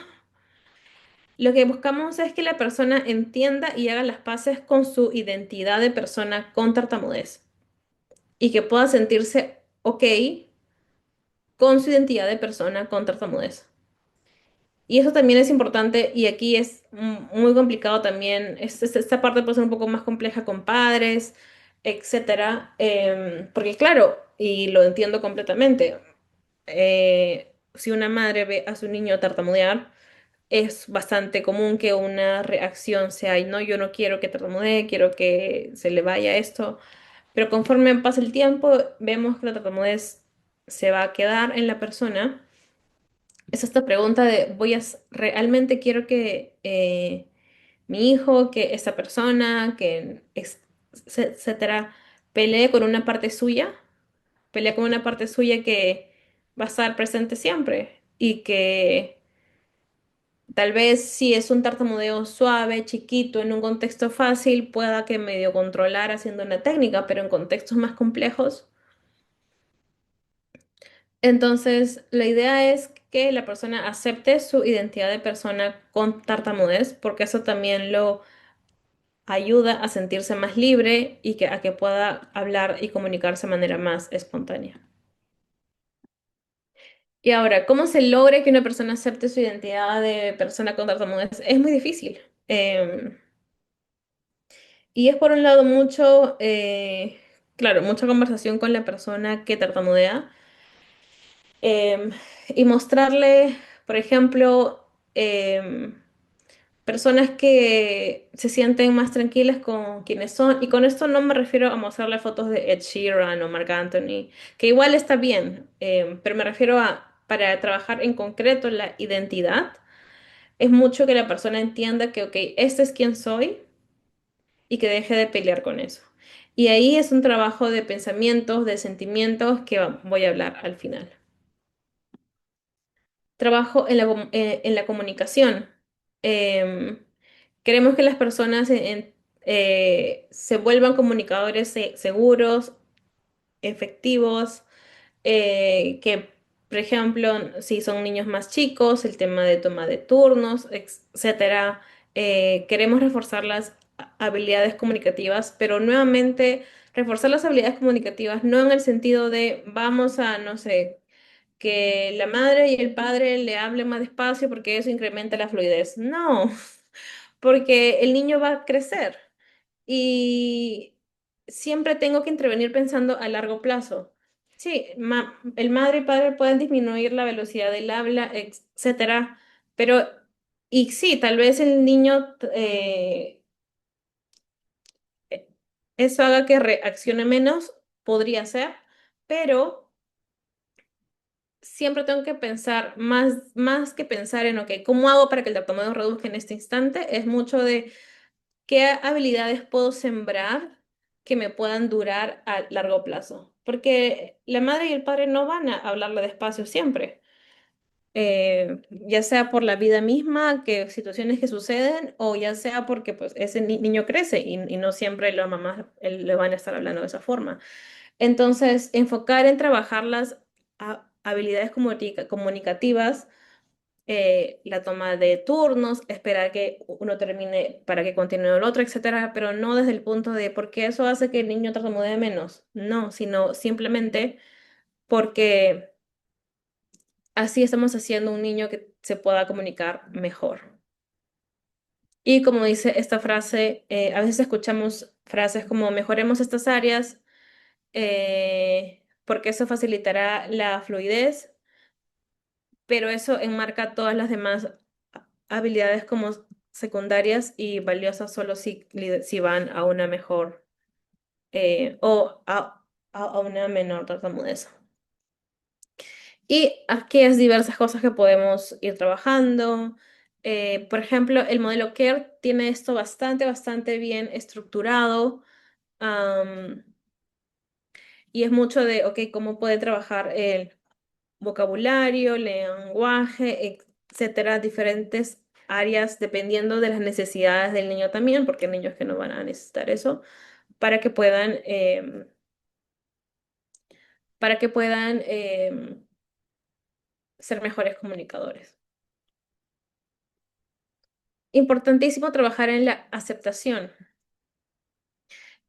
lo que buscamos es que la persona entienda y haga las paces con su identidad de persona con tartamudez y que pueda sentirse ok con su identidad de persona con tartamudez. Y eso también es importante y aquí es muy complicado también. Esta parte puede ser un poco más compleja con padres, etcétera. Porque claro, y lo entiendo completamente, si una madre ve a su niño tartamudear, es bastante común que una reacción sea, "Ay, no, yo no quiero que tartamudee, quiero que se le vaya esto". Pero conforme pasa el tiempo, vemos que la tartamudez se va a quedar en la persona. Es esta pregunta de, realmente quiero que mi hijo, que esta persona, etcétera, pelee con una parte suya, pelee con una parte suya que va a estar presente siempre y que tal vez si es un tartamudeo suave, chiquito, en un contexto fácil, pueda que medio controlar haciendo una técnica, pero en contextos más complejos. Entonces, la idea es que la persona acepte su identidad de persona con tartamudez, porque eso también lo ayuda a sentirse más libre y a que pueda hablar y comunicarse de manera más espontánea. Y ahora, ¿cómo se logra que una persona acepte su identidad de persona con tartamudez? Es muy difícil. Y es por un lado mucho, claro, mucha conversación con la persona que tartamudea, em, y mostrarle, por ejemplo, personas que se sienten más tranquilas con quienes son. Y con esto no me refiero a mostrarle fotos de Ed Sheeran o Marc Anthony, que igual está bien, pero me refiero a, para trabajar en concreto la identidad, es mucho que la persona entienda que, ok, este es quien soy y que deje de pelear con eso. Y ahí es un trabajo de pensamientos, de sentimientos que voy a hablar al final. Trabajo en la comunicación. Em, Queremos que las personas se vuelvan comunicadores seguros, efectivos, que, por ejemplo, si son niños más chicos, el tema de toma de turnos, etcétera. Queremos reforzar las habilidades comunicativas, pero nuevamente reforzar las habilidades comunicativas no en el sentido de vamos a, no sé, que la madre y el padre le hablen más despacio porque eso incrementa la fluidez. No, porque el niño va a crecer y siempre tengo que intervenir pensando a largo plazo. Sí, el madre y padre pueden disminuir la velocidad del habla, etcétera, pero, y sí, tal vez el niño, eso haga que reaccione menos, podría ser, pero siempre tengo que pensar más que pensar en, ok, ¿cómo hago para que el tartamudeo reduzca en este instante? Es mucho de qué habilidades puedo sembrar que me puedan durar a largo plazo. Porque la madre y el padre no van a hablarle despacio siempre. Ya sea por la vida misma, que situaciones que suceden, o ya sea porque pues, ese niño crece y no siempre las mamás le van a estar hablando de esa forma. Entonces, enfocar en trabajar las habilidades comunicativas, la toma de turnos, esperar que uno termine para que continúe el otro, etcétera, pero no desde el punto de porque eso hace que el niño tartamudee menos, no, sino simplemente porque así estamos haciendo un niño que se pueda comunicar mejor. Y como dice esta frase, a veces escuchamos frases como mejoremos estas áreas porque eso facilitará la fluidez, pero eso enmarca todas las demás habilidades como secundarias y valiosas solo si van a una mejor o a una menor tartamudez. Y aquí es diversas cosas que podemos ir trabajando. Por ejemplo, el modelo CARE tiene esto bastante bien estructurado. am, y es mucho de, ok, cómo puede trabajar el vocabulario, lenguaje, etcétera, diferentes áreas dependiendo de las necesidades del niño también, porque hay niños que no van a necesitar eso, para que puedan, ser mejores comunicadores. Importantísimo trabajar en la aceptación.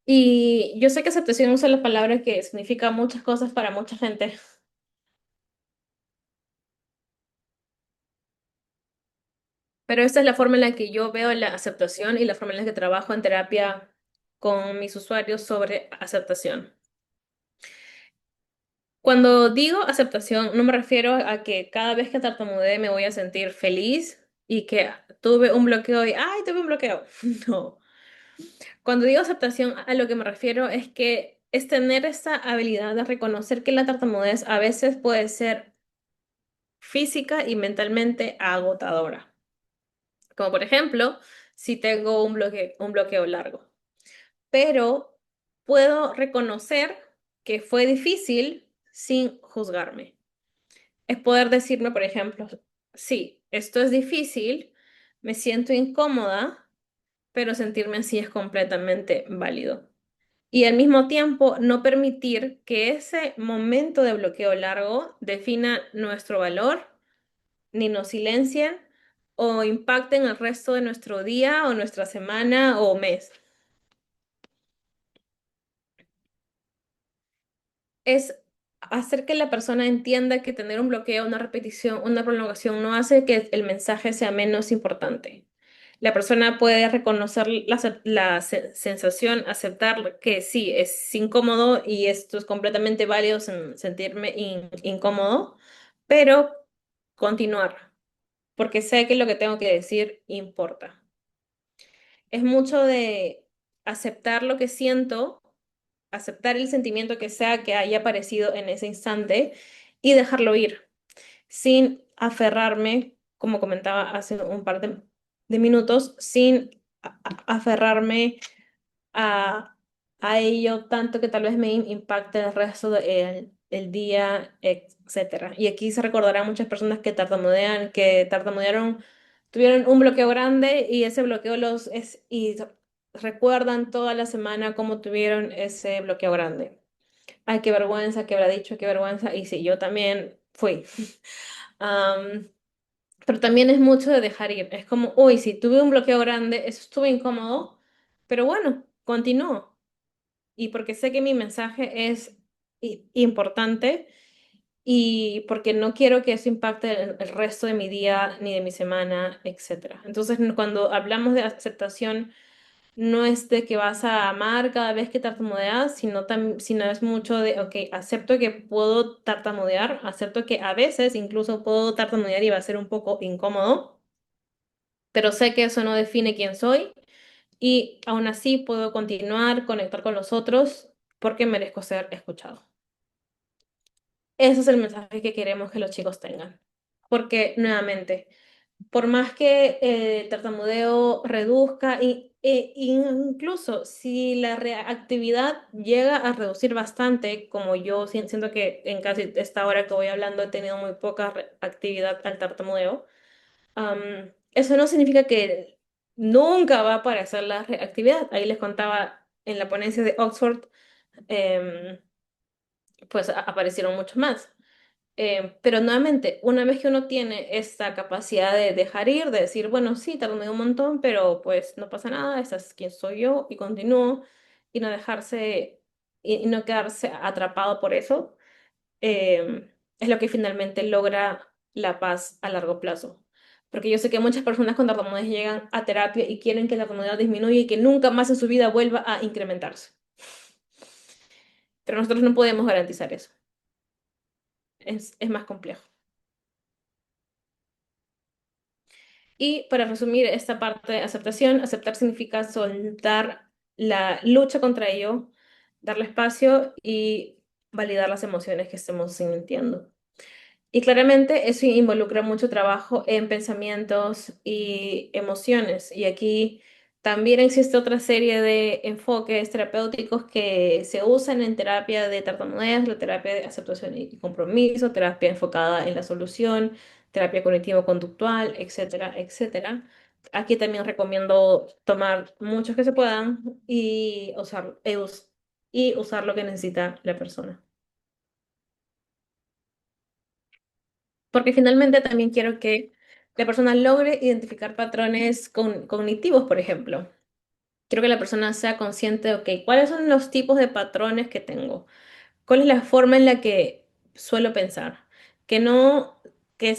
Y yo sé que aceptación usa la palabra que significa muchas cosas para mucha gente, pero esta es la forma en la que yo veo la aceptación y la forma en la que trabajo en terapia con mis usuarios sobre aceptación. Cuando digo aceptación, no me refiero a que cada vez que tartamudee me voy a sentir feliz y que tuve un bloqueo y, ¡ay, tuve un bloqueo! No. Cuando digo aceptación, a lo que me refiero es que es tener esa habilidad de reconocer que la tartamudez a veces puede ser física y mentalmente agotadora. Como por ejemplo, si tengo un bloqueo largo. Pero puedo reconocer que fue difícil sin juzgarme. Es poder decirme, por ejemplo, sí, esto es difícil, me siento incómoda, pero sentirme así es completamente válido. Y al mismo tiempo, no permitir que ese momento de bloqueo largo defina nuestro valor, ni nos silencien o impacten el resto de nuestro día o nuestra semana o mes. Es hacer que la persona entienda que tener un bloqueo, una repetición, una prolongación no hace que el mensaje sea menos importante. La persona puede reconocer sensación, aceptar que sí, es incómodo y esto es completamente válido sentirme incómodo, pero continuar, porque sé que lo que tengo que decir importa. Es mucho de aceptar lo que siento, aceptar el sentimiento que sea que haya aparecido en ese instante y dejarlo ir, sin aferrarme, como comentaba hace un par de minutos, sin aferrarme a, a ello tanto que tal vez me impacte el resto del día, etcétera. Y aquí se recordarán muchas personas que tartamudean, que tartamudearon, tuvieron un bloqueo grande y ese bloqueo y recuerdan toda la semana cómo tuvieron ese bloqueo grande. Ay, qué vergüenza, qué habrá dicho, qué vergüenza. Y sí, yo también fui. Am, pero también es mucho de dejar ir. Es como, uy, sí, tuve un bloqueo grande, eso estuvo incómodo, pero bueno, continúo. Y porque sé que mi mensaje es importante y porque no quiero que eso impacte el resto de mi día ni de mi semana, etcétera. Entonces, cuando hablamos de aceptación, no es de que vas a amar cada vez que tartamudeas, sino es mucho de, ok, acepto que puedo tartamudear, acepto que a veces incluso puedo tartamudear y va a ser un poco incómodo, pero sé que eso no define quién soy y aún así puedo continuar, conectar con los otros porque merezco ser escuchado. Ese es el mensaje que queremos que los chicos tengan. Porque, nuevamente, por más que el tartamudeo reduzca, incluso si la reactividad llega a reducir bastante, como yo siento que en casi esta hora que voy hablando he tenido muy poca actividad al tartamudeo, eso no significa que nunca va a aparecer la reactividad. Ahí les contaba en la ponencia de Oxford, em, pues aparecieron muchos más. Pero nuevamente, una vez que uno tiene esta capacidad de dejar ir, de decir, bueno, sí, tardé un montón, pero pues no pasa nada, esta es quien soy yo y continúo, y no dejarse y no quedarse atrapado por eso, es lo que finalmente logra la paz a largo plazo. Porque yo sé que muchas personas con tartamudez llegan a terapia y quieren que la tartamudez disminuya y que nunca más en su vida vuelva a incrementarse. Pero nosotros no podemos garantizar eso. Es más complejo. Y para resumir esta parte de aceptación, aceptar significa soltar la lucha contra ello, darle espacio y validar las emociones que estemos sintiendo. Y claramente eso involucra mucho trabajo en pensamientos y emociones. Y aquí también existe otra serie de enfoques terapéuticos que se usan en terapia de tartamudez, la terapia de aceptación y compromiso, terapia enfocada en la solución, terapia cognitivo-conductual, etcétera, etcétera. Aquí también recomiendo tomar muchos que se puedan y y usar lo que necesita la persona. Porque finalmente también quiero que la persona logre identificar patrones cognitivos, por ejemplo. Quiero que la persona sea consciente de, ok, ¿cuáles son los tipos de patrones que tengo? ¿Cuál es la forma en la que suelo pensar? Que no, que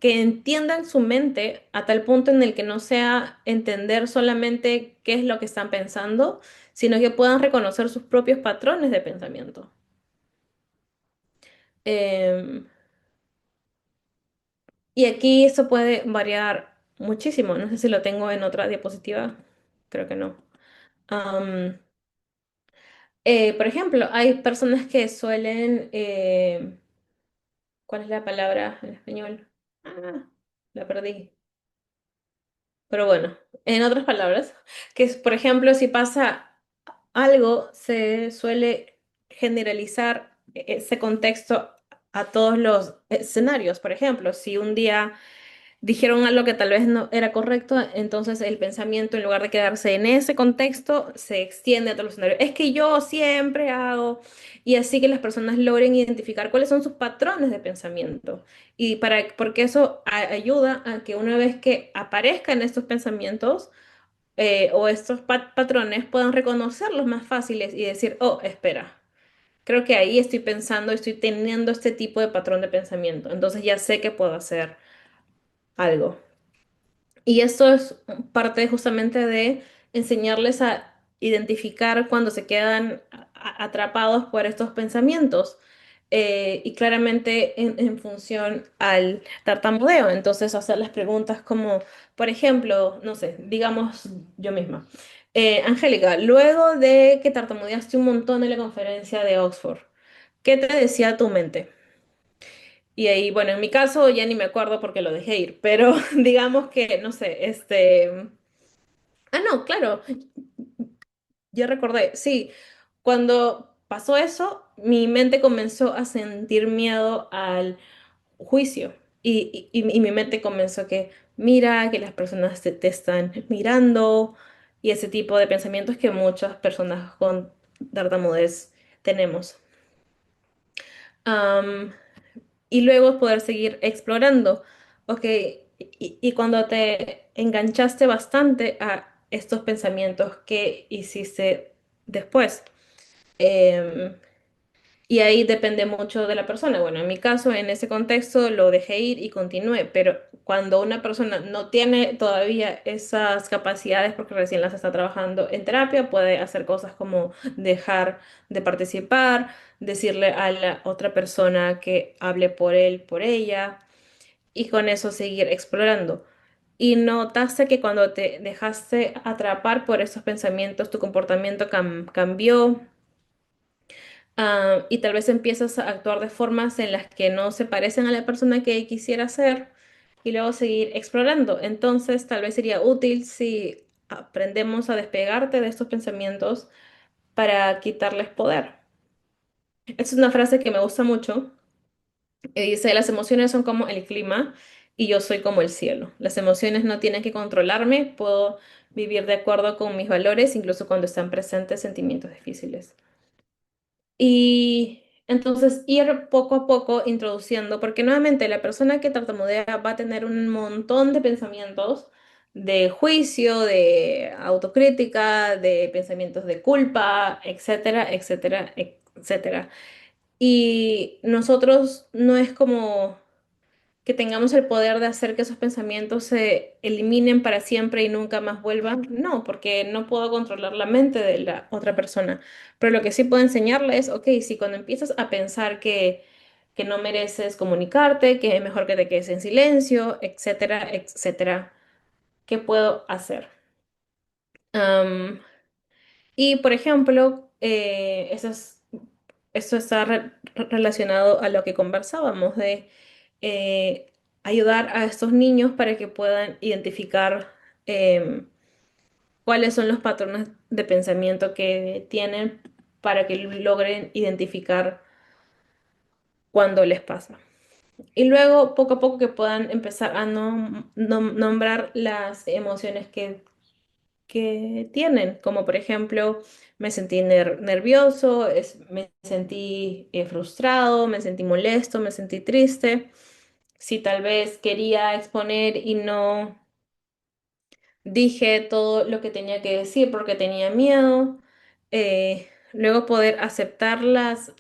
entiendan su mente a tal punto en el que no sea entender solamente qué es lo que están pensando, sino que puedan reconocer sus propios patrones de pensamiento. Em, Y aquí esto puede variar muchísimo. No sé si lo tengo en otra diapositiva. Creo que no. Am, por ejemplo, hay personas que suelen... ¿cuál es la palabra en español? Ah, la perdí. Pero bueno, en otras palabras, que es, por ejemplo, si pasa algo, se suele generalizar ese contexto a todos los escenarios. Por ejemplo, si un día dijeron algo que tal vez no era correcto, entonces el pensamiento, en lugar de quedarse en ese contexto, se extiende a todos los escenarios. Es que yo siempre hago, y así que las personas logren identificar cuáles son sus patrones de pensamiento. Porque eso ayuda a que una vez que aparezcan estos pensamientos o estos patrones, puedan reconocerlos más fáciles y decir, oh, espera. Creo que ahí estoy pensando, estoy teniendo este tipo de patrón de pensamiento. Entonces ya sé que puedo hacer algo. Y esto es parte justamente de enseñarles a identificar cuando se quedan atrapados por estos pensamientos y claramente en función al tartamudeo. Entonces hacerles preguntas como, por ejemplo, no sé, digamos yo misma, Angélica, luego de que tartamudeaste un montón en la conferencia de Oxford, ¿qué te decía tu mente? Y ahí, bueno, en mi caso ya ni me acuerdo porque lo dejé ir, pero digamos que, no sé, no, claro, ya recordé, sí, cuando pasó eso, mi mente comenzó a sentir miedo al juicio y mi mente comenzó que, mira, que las personas te están mirando y ese tipo de pensamientos que muchas personas con tartamudez tenemos. Y luego poder seguir explorando. Ok, y cuando te enganchaste bastante a estos pensamientos, ¿qué hiciste después? Em, y ahí depende mucho de la persona. Bueno, en mi caso, en ese contexto, lo dejé ir y continué, pero cuando una persona no tiene todavía esas capacidades porque recién las está trabajando en terapia, puede hacer cosas como dejar de participar, decirle a la otra persona que hable por él, por ella, y con eso seguir explorando. Y notaste que cuando te dejaste atrapar por esos pensamientos, tu comportamiento cambió, y tal vez empiezas a actuar de formas en las que no se parecen a la persona que quisiera ser y luego seguir explorando. Entonces, tal vez sería útil si aprendemos a despegarte de estos pensamientos para quitarles poder. Esta es una frase que me gusta mucho y dice, las emociones son como el clima y yo soy como el cielo. Las emociones no tienen que controlarme, puedo vivir de acuerdo con mis valores, incluso cuando están presentes sentimientos difíciles. Entonces, ir poco a poco introduciendo, porque nuevamente la persona que tartamudea va a tener un montón de pensamientos de juicio, de autocrítica, de pensamientos de culpa, etcétera, etcétera, etcétera. Y nosotros no es como que tengamos el poder de hacer que esos pensamientos se eliminen para siempre y nunca más vuelvan. No, porque no puedo controlar la mente de la otra persona. Pero lo que sí puedo enseñarle es, ok, si cuando empiezas a pensar que no mereces comunicarte, que es mejor que te quedes en silencio, etcétera, etcétera, ¿qué puedo hacer? Am, y por ejemplo, eso está relacionado a lo que conversábamos de ayudar a estos niños para que puedan identificar cuáles son los patrones de pensamiento que tienen para que logren identificar cuándo les pasa. Y luego, poco a poco, que puedan empezar a nombrar las emociones que tienen, como por ejemplo, me sentí nervioso, me sentí frustrado, me sentí molesto, me sentí triste. Si tal vez quería exponer y no dije todo lo que tenía que decir porque tenía miedo. Luego poder aceptar las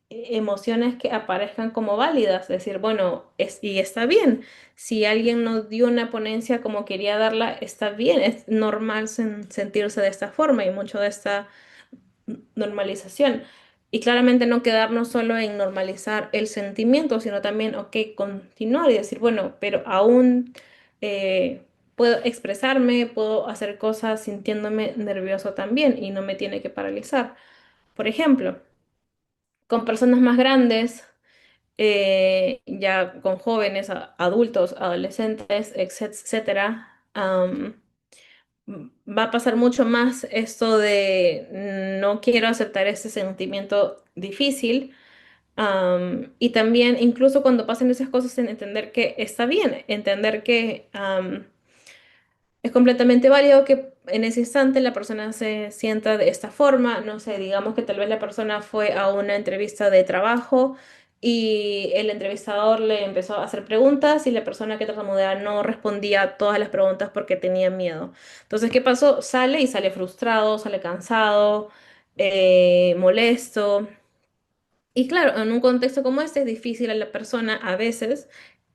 emociones que aparezcan como válidas, decir, bueno, y está bien. Si alguien no dio una ponencia como quería darla, está bien, es normal sentirse de esta forma y mucho de esta normalización. Y claramente no quedarnos solo en normalizar el sentimiento, sino también, ok, continuar y decir, bueno, pero aún puedo expresarme, puedo hacer cosas sintiéndome nervioso también y no me tiene que paralizar. Por ejemplo, con personas más grandes, ya con jóvenes, adultos, adolescentes, etcétera, va a pasar mucho más esto de no quiero aceptar este sentimiento difícil. Y también incluso cuando pasen esas cosas en entender que está bien, entender que es completamente válido que en ese instante la persona se sienta de esta forma. No sé, digamos que tal vez la persona fue a una entrevista de trabajo y el entrevistador le empezó a hacer preguntas y la persona que tartamudea no respondía a todas las preguntas porque tenía miedo. Entonces, ¿qué pasó? Sale y sale frustrado, sale cansado, molesto. Y claro, en un contexto como este es difícil a la persona a veces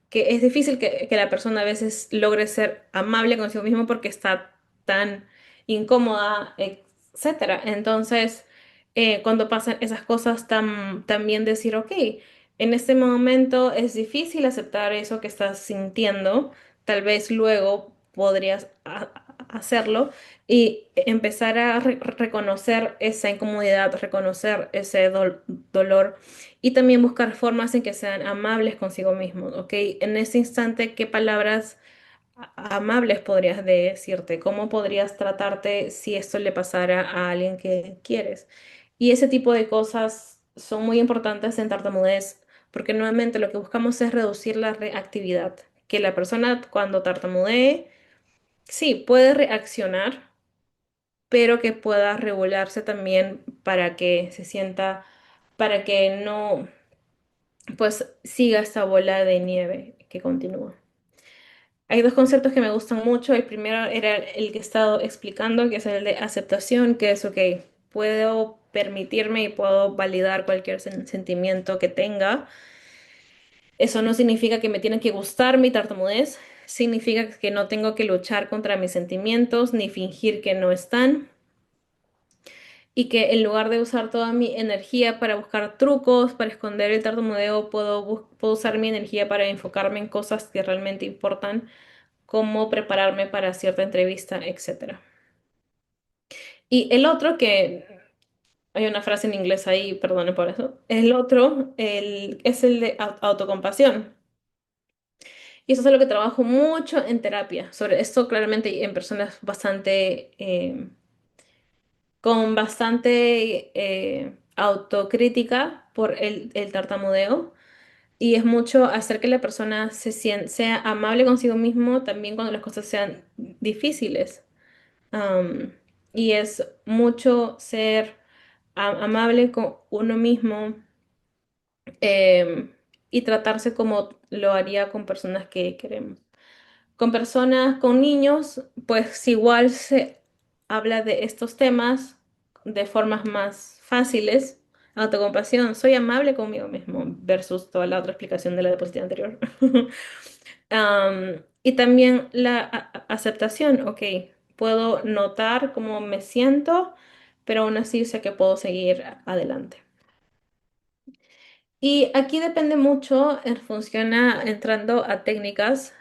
que es difícil que la persona a veces logre ser amable consigo mismo porque está tan incómoda, etcétera. Entonces, cuando pasan esas cosas, también decir, ok, en este momento es difícil aceptar eso que estás sintiendo, tal vez luego podrías hacerlo y empezar a reconocer esa incomodidad, reconocer ese dolor y también buscar formas en que sean amables consigo mismos, ¿ok? En ese instante, ¿qué palabras amables podrías decirte? ¿Cómo podrías tratarte si esto le pasara a alguien que quieres? Y ese tipo de cosas son muy importantes en tartamudez, porque nuevamente lo que buscamos es reducir la reactividad, que la persona cuando tartamudee, sí, puede reaccionar, pero que pueda regularse también para que se sienta, para que no pues siga esta bola de nieve que continúa. Hay dos conceptos que me gustan mucho. El primero era el que he estado explicando, que es el de aceptación, que es, ok, puedo permitirme y puedo validar cualquier sentimiento que tenga. Eso no significa que me tiene que gustar mi tartamudez, significa que no tengo que luchar contra mis sentimientos ni fingir que no están. Y que en lugar de usar toda mi energía para buscar trucos, para esconder el tartamudeo, puedo usar mi energía para enfocarme en cosas que realmente importan, como prepararme para cierta entrevista, etcétera. Y el otro, que hay una frase en inglés ahí, perdone por eso, el otro es el de autocompasión. Y eso es algo que trabajo mucho en terapia, sobre esto claramente en personas bastante con bastante autocrítica por el tartamudeo y es mucho hacer que la persona sea amable consigo mismo también cuando las cosas sean difíciles. Am, y es mucho ser amable con uno mismo em, y tratarse como lo haría con personas que queremos. Con personas, con niños, pues igual se habla de estos temas de formas más fáciles. Autocompasión, soy amable conmigo mismo versus toda la otra explicación de la diapositiva anterior. Y también la aceptación, ok, puedo notar cómo me siento, pero aún así sé que puedo seguir adelante. Y aquí depende mucho, funciona entrando a técnicas.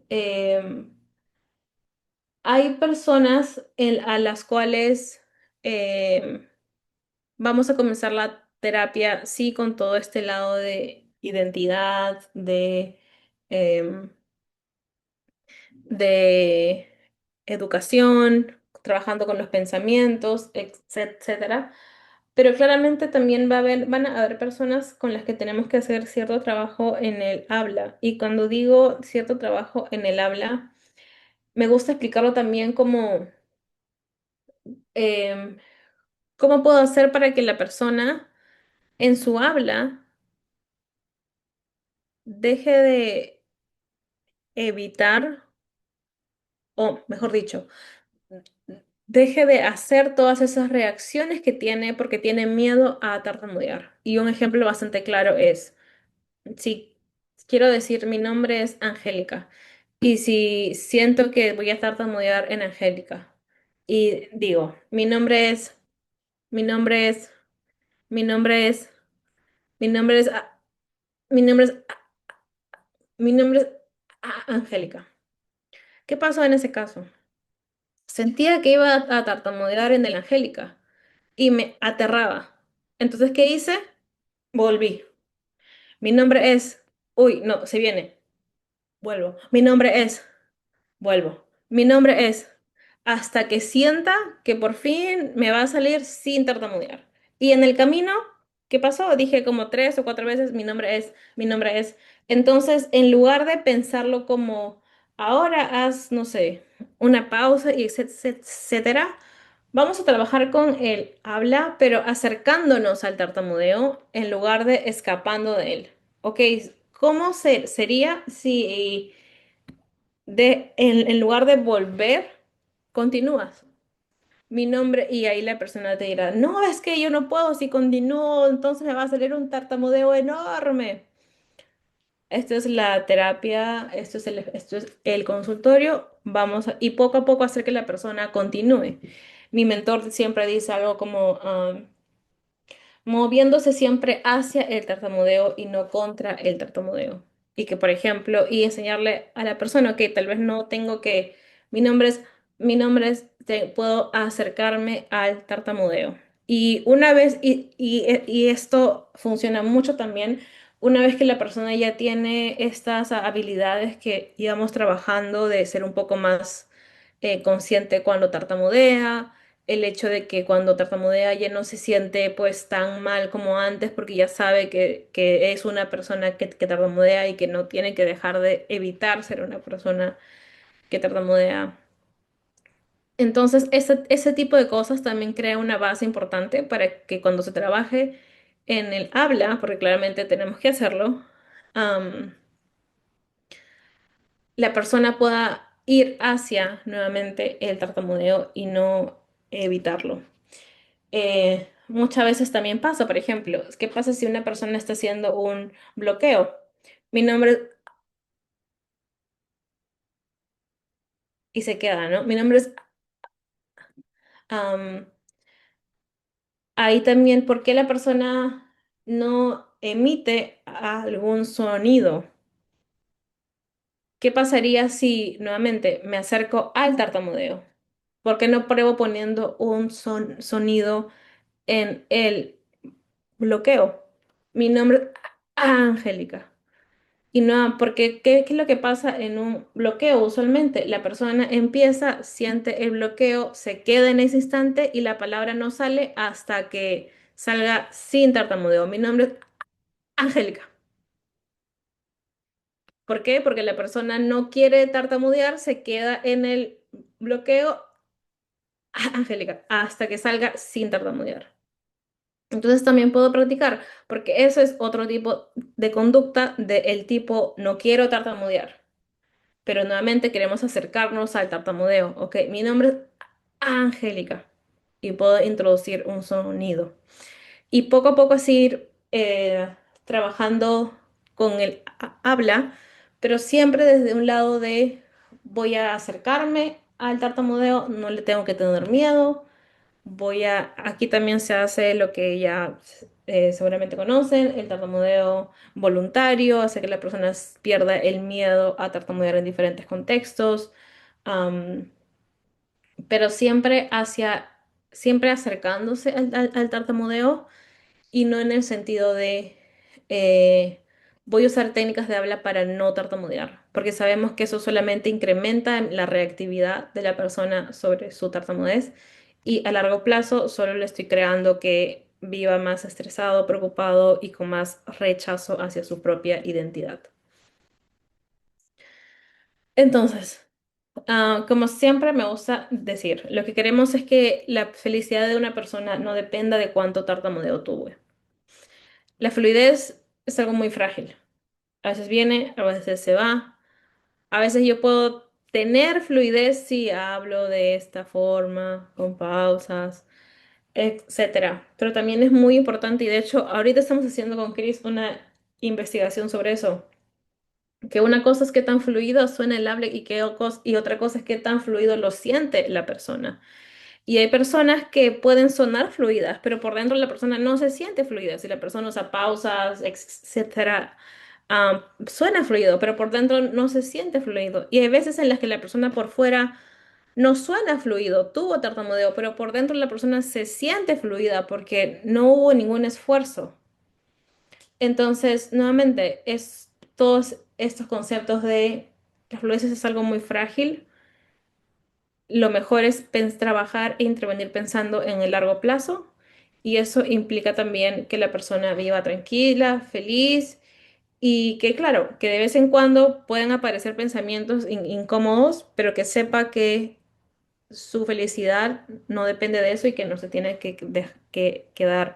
em, Hay personas a las cuales vamos a comenzar la terapia, sí, con todo este lado de identidad, em, de educación, trabajando con los pensamientos, etcétera. Pero claramente también van a haber personas con las que tenemos que hacer cierto trabajo en el habla. Y cuando digo cierto trabajo en el habla, me gusta explicarlo también como em, ¿cómo puedo hacer para que la persona en su habla deje de evitar, o mejor dicho, deje de hacer todas esas reacciones que tiene porque tiene miedo a tartamudear? Y un ejemplo bastante claro es, si quiero decir mi nombre es Angélica y si siento que voy a tartamudear en Angélica y digo, mi nombre es, mi nombre es, mi nombre es, mi nombre es Mi nombre es Angélica. ¿Qué pasó en ese caso? Sentía que iba a tartamudear en el Angélica y me aterraba. Entonces, ¿qué hice? Volví. Mi nombre es... Uy, no, se viene. Vuelvo. Mi nombre es... Vuelvo. Mi nombre es, hasta que sienta que por fin me va a salir sin tartamudear. Y en el camino, ¿qué pasó? Dije como 3 o 4 veces, mi nombre es, mi nombre es. Entonces, en lugar de pensarlo como, ahora haz, no sé, una pausa y etcétera, vamos a trabajar con el habla, pero acercándonos al tartamudeo en lugar de escapando de él. ¿Ok? ¿Cómo sería si en lugar de volver, continúas? Mi nombre, y ahí la persona te dirá, no, es que yo no puedo, si continúo, entonces me va a salir un tartamudeo enorme. Esto es la terapia, esto es el consultorio, y poco a poco hacer que la persona continúe. Mi mentor siempre dice algo como, moviéndose siempre hacia el tartamudeo y no contra el tartamudeo. Y que, por ejemplo, y enseñarle a la persona que tal vez no tengo que, mi nombre es, puedo acercarme al tartamudeo. Y una vez, y esto funciona mucho también, una vez que la persona ya tiene estas habilidades que íbamos trabajando de ser un poco más consciente cuando tartamudea, el hecho de que cuando tartamudea ya no se siente pues tan mal como antes porque ya sabe que es una persona que tartamudea y que no tiene que dejar de evitar ser una persona que tartamudea. Entonces, ese tipo de cosas también crea una base importante para que cuando se trabaje en el habla, porque claramente tenemos que hacerlo, am, la persona pueda ir hacia nuevamente el tartamudeo y no evitarlo. Muchas veces también pasa, por ejemplo, ¿qué pasa si una persona está haciendo un bloqueo? Mi nombre, y se queda, ¿no? Mi nombre es, am, ahí también, ¿por qué la persona no emite algún sonido? ¿Qué pasaría si nuevamente me acerco al tartamudeo? ¿Por qué no pruebo poniendo un sonido en el bloqueo? Mi nombre es Angélica. Y no, porque ¿qué es lo que pasa en un bloqueo? Usualmente la persona empieza, siente el bloqueo, se queda en ese instante y la palabra no sale hasta que salga sin tartamudeo. Mi nombre es Angélica. ¿Por qué? Porque la persona no quiere tartamudear, se queda en el bloqueo, Angélica, hasta que salga sin tartamudear. Entonces también puedo practicar, porque eso es otro tipo de conducta del tipo no quiero tartamudear, pero nuevamente queremos acercarnos al tartamudeo. Ok, mi nombre es Angélica y puedo introducir un sonido. Y poco a poco así ir trabajando con el habla, pero siempre desde un lado de voy a acercarme al tartamudeo, no le tengo que tener miedo. Aquí también se hace lo que ya seguramente conocen, el tartamudeo voluntario, hace que la persona pierda el miedo a tartamudear en diferentes contextos, am, pero siempre acercándose al tartamudeo y no en el sentido de voy a usar técnicas de habla para no tartamudear, porque sabemos que eso solamente incrementa la reactividad de la persona sobre su tartamudez y a largo plazo solo le estoy creando que viva más estresado, preocupado y con más rechazo hacia su propia identidad. Entonces, como siempre me gusta decir, lo que queremos es que la felicidad de una persona no dependa de cuánto tartamudeo tuvo. La fluidez es algo muy frágil. A veces viene, a veces se va. A veces yo puedo tener fluidez si hablo de esta forma, con pausas, etcétera. Pero también es muy importante, y de hecho, ahorita estamos haciendo con Chris una investigación sobre eso. Que una cosa es qué tan fluido suena el habla y otra cosa es qué tan fluido lo siente la persona. Y hay personas que pueden sonar fluidas, pero por dentro la persona no se siente fluida. Si la persona usa pausas, etcétera, suena fluido, pero por dentro no se siente fluido. Y hay veces en las que la persona por fuera no suena fluido, tuvo tartamudeo, pero por dentro la persona se siente fluida porque no hubo ningún esfuerzo. Entonces, nuevamente, es todos estos conceptos de la fluidez es algo muy frágil. Lo mejor es trabajar e intervenir pensando en el largo plazo y eso implica también que la persona viva tranquila, feliz y que claro, que de vez en cuando pueden aparecer pensamientos incómodos, pero que sepa que su felicidad no depende de eso y que no se tiene que quedar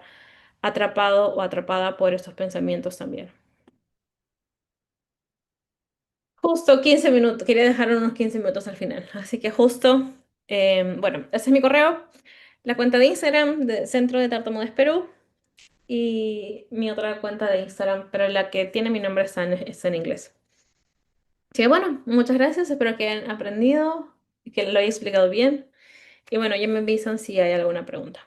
atrapado o atrapada por estos pensamientos también. Justo 15 minutos, quería dejar unos 15 minutos al final, así que justo, bueno, ese es mi correo. La cuenta de Instagram de Centro de Tartamudez Perú y mi otra cuenta de Instagram, pero la que tiene mi nombre está en inglés. Así que bueno, muchas gracias, espero que hayan aprendido y que lo haya explicado bien. Y bueno, ya me avisan si hay alguna pregunta.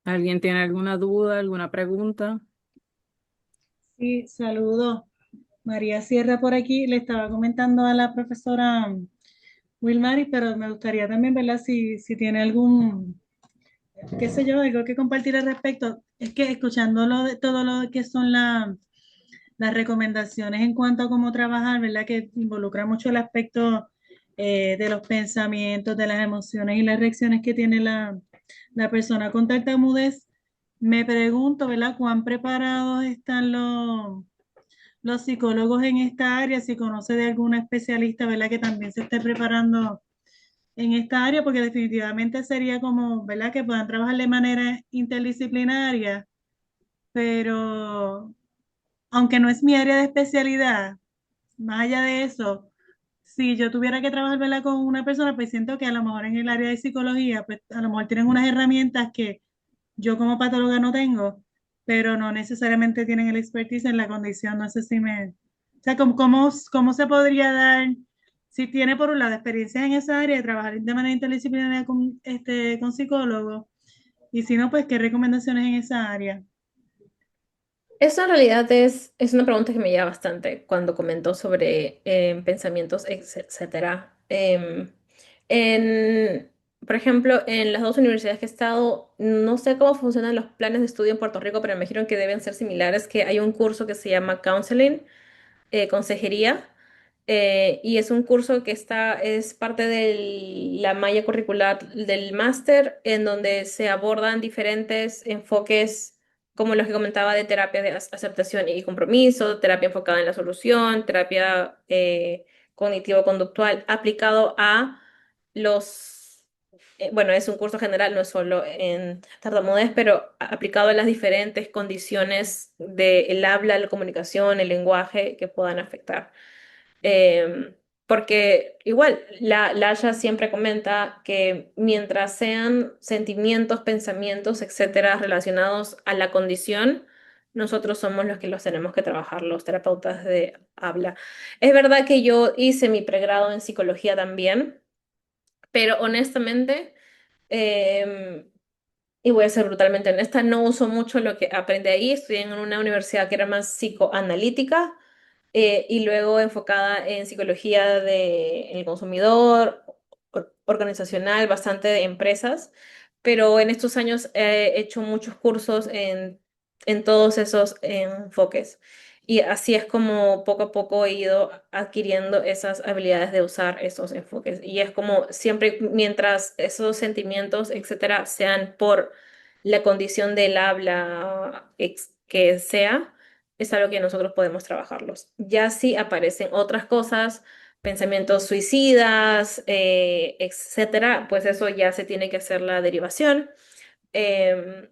¿Alguien tiene alguna duda, alguna pregunta? Sí, saludos. María Sierra por aquí. Le estaba comentando a la profesora Wilmary, pero me gustaría también, ¿verdad? Si tiene algún, qué sé yo, algo que compartir al respecto. Es que escuchando todo lo que son las recomendaciones en cuanto a cómo trabajar, ¿verdad? Que involucra mucho el aspecto de los pensamientos, de las emociones y las reacciones que tiene la persona con tartamudez. Me pregunto, ¿verdad? ¿Cuán preparados están los psicólogos en esta área? Si conoce de alguna especialista, ¿verdad? Que también se esté preparando en esta área, porque definitivamente sería como, ¿verdad? Que puedan trabajar de manera interdisciplinaria, pero aunque no es mi área de especialidad, más allá de eso, si yo tuviera que trabajar, ¿verdad? Con una persona, pues siento que a lo mejor en el área de psicología, pues a lo mejor tienen unas herramientas que yo como patóloga no tengo, pero no necesariamente tienen el expertise en la condición. No sé si me... O sea, ¿cómo se podría dar, si tiene por un lado experiencia en esa área, de trabajar de manera interdisciplinaria con psicólogos, y si no, pues qué recomendaciones en esa área? Eso en realidad es una pregunta que me lleva bastante cuando comentó sobre pensamientos, etcétera. En, por ejemplo, en las dos universidades que he estado, no sé cómo funcionan los planes de estudio en Puerto Rico, pero me imagino que deben ser similares, que hay un curso que se llama Counseling, consejería, y es un curso que es parte de la malla curricular del máster, en donde se abordan diferentes enfoques como los que comentaba de terapia de aceptación y compromiso, terapia enfocada en la solución, terapia cognitivo-conductual, aplicado a los, bueno, es un curso general, no es solo en tartamudez, pero aplicado a las diferentes condiciones del habla, la comunicación, el lenguaje que puedan afectar. Eh, Porque igual, la Haya siempre comenta que mientras sean sentimientos, pensamientos, etcétera, relacionados a la condición, nosotros somos los que los tenemos que trabajar, los terapeutas de habla. Es verdad que yo hice mi pregrado en psicología también, pero honestamente, em, y voy a ser brutalmente honesta, no uso mucho lo que aprendí ahí. Estudié en una universidad que era más psicoanalítica y luego enfocada en psicología del consumidor, organizacional, bastante de empresas, pero en estos años he hecho muchos cursos en todos esos enfoques. Y así es como poco a poco he ido adquiriendo esas habilidades de usar esos enfoques. Y es como siempre, mientras esos sentimientos, etcétera, sean por la condición del habla que sea, es algo que nosotros podemos trabajarlos. Ya si aparecen otras cosas, pensamientos suicidas, etcétera, pues eso ya se tiene que hacer la derivación.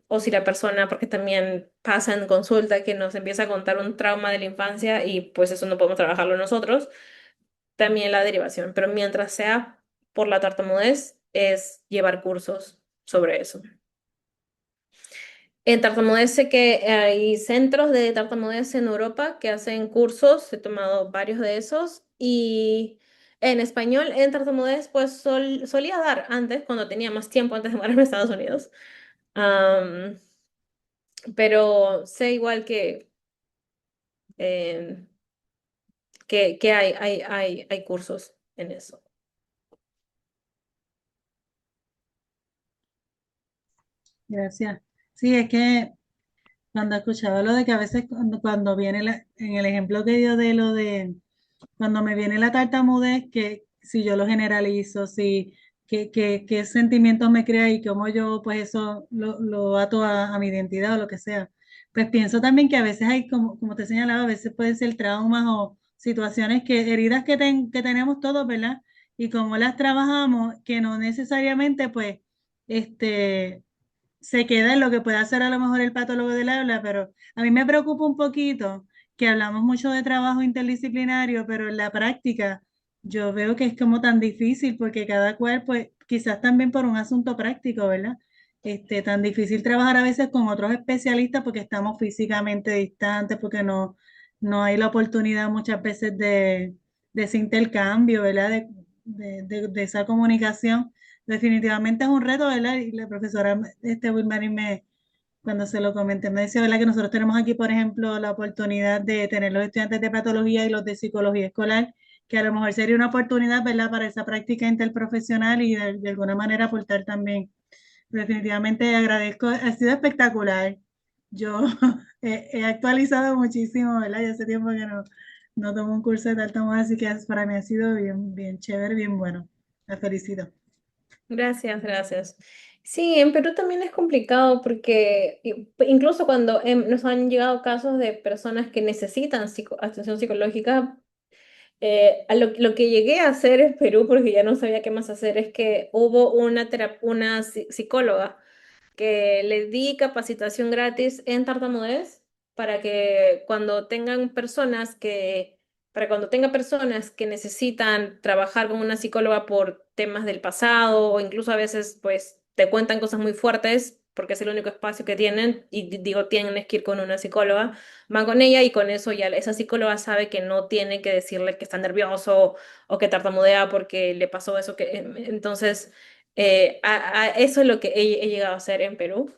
O si la persona, porque también pasa en consulta que nos empieza a contar un trauma de la infancia y pues eso no podemos trabajarlo nosotros, también la derivación. Pero mientras sea por la tartamudez, es llevar cursos sobre eso. En tartamudez sé que hay centros de tartamudez en Europa que hacen cursos, he tomado varios de esos y en español en tartamudez pues solía dar antes, cuando tenía más tiempo antes de mudarme a Estados Unidos. Am, pero sé igual eh, que hay cursos en eso. Gracias. Sí, es que cuando escuchaba lo de que a veces cuando viene en el ejemplo que dio de lo de cuando me viene la tartamudez, que si yo lo generalizo, si qué sentimientos me crea y cómo yo pues eso lo ato a mi identidad o lo que sea. Pues pienso también que a veces hay, como te señalaba, a veces pueden ser traumas o situaciones heridas que tenemos todos, ¿verdad? Y cómo las trabajamos, que no necesariamente pues este se queda en lo que puede hacer a lo mejor el patólogo del habla, pero a mí me preocupa un poquito que hablamos mucho de trabajo interdisciplinario, pero en la práctica yo veo que es como tan difícil porque cada cual, pues quizás también por un asunto práctico, ¿verdad? Tan difícil trabajar a veces con otros especialistas porque estamos físicamente distantes, porque no hay la oportunidad muchas veces de ese intercambio, ¿verdad? De esa comunicación. Definitivamente es un reto, ¿verdad? Y la profesora Wilmarín cuando se lo comenté, me decía, ¿verdad? Que nosotros tenemos aquí, por ejemplo, la oportunidad de tener los estudiantes de patología y los de psicología escolar, que a lo mejor sería una oportunidad, ¿verdad? Para esa práctica interprofesional y de alguna manera aportar también. Definitivamente agradezco, ha sido espectacular. Yo he actualizado muchísimo, ¿verdad? Ya hace tiempo que no tomo un curso de tartamudez, así que para mí ha sido bien, bien chévere, bien bueno. La felicito. Gracias, gracias. Sí, en Perú también es complicado porque incluso cuando nos han llegado casos de personas que necesitan atención psicológica, lo que llegué a hacer en Perú, porque ya no sabía qué más hacer, es que hubo una psicóloga que le di capacitación gratis en tartamudez para que para cuando tenga personas que necesitan trabajar con una psicóloga por temas del pasado o incluso a veces pues te cuentan cosas muy fuertes porque es el único espacio que tienen y digo tienen que ir con una psicóloga, van con ella y con eso ya esa psicóloga sabe que no tiene que decirle que está nervioso o que tartamudea porque le pasó eso entonces eso es lo que he llegado a hacer en Perú.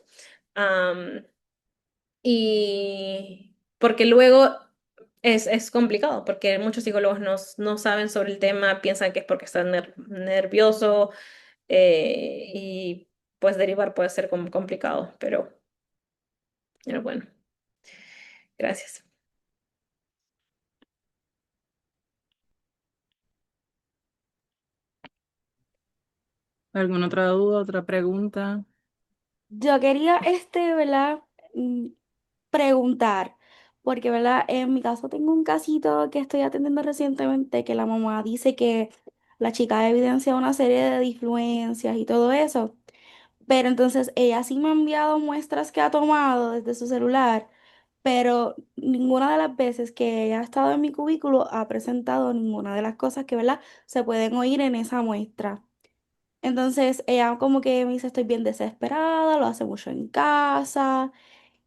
Am, y porque luego es complicado, porque muchos psicólogos no saben sobre el tema, piensan que es porque están nervioso y pues derivar puede ser complicado, pero bueno, gracias. ¿Alguna otra duda, otra pregunta? Yo quería, ¿verdad? preguntar, porque, ¿verdad? En mi caso tengo un casito que estoy atendiendo recientemente que la mamá dice que la chica ha evidenciado una serie de disfluencias y todo eso, pero entonces ella sí me ha enviado muestras que ha tomado desde su celular, pero ninguna de las veces que ella ha estado en mi cubículo ha presentado ninguna de las cosas que, ¿verdad? Se pueden oír en esa muestra. Entonces ella como que me dice, estoy bien desesperada, lo hace mucho en casa.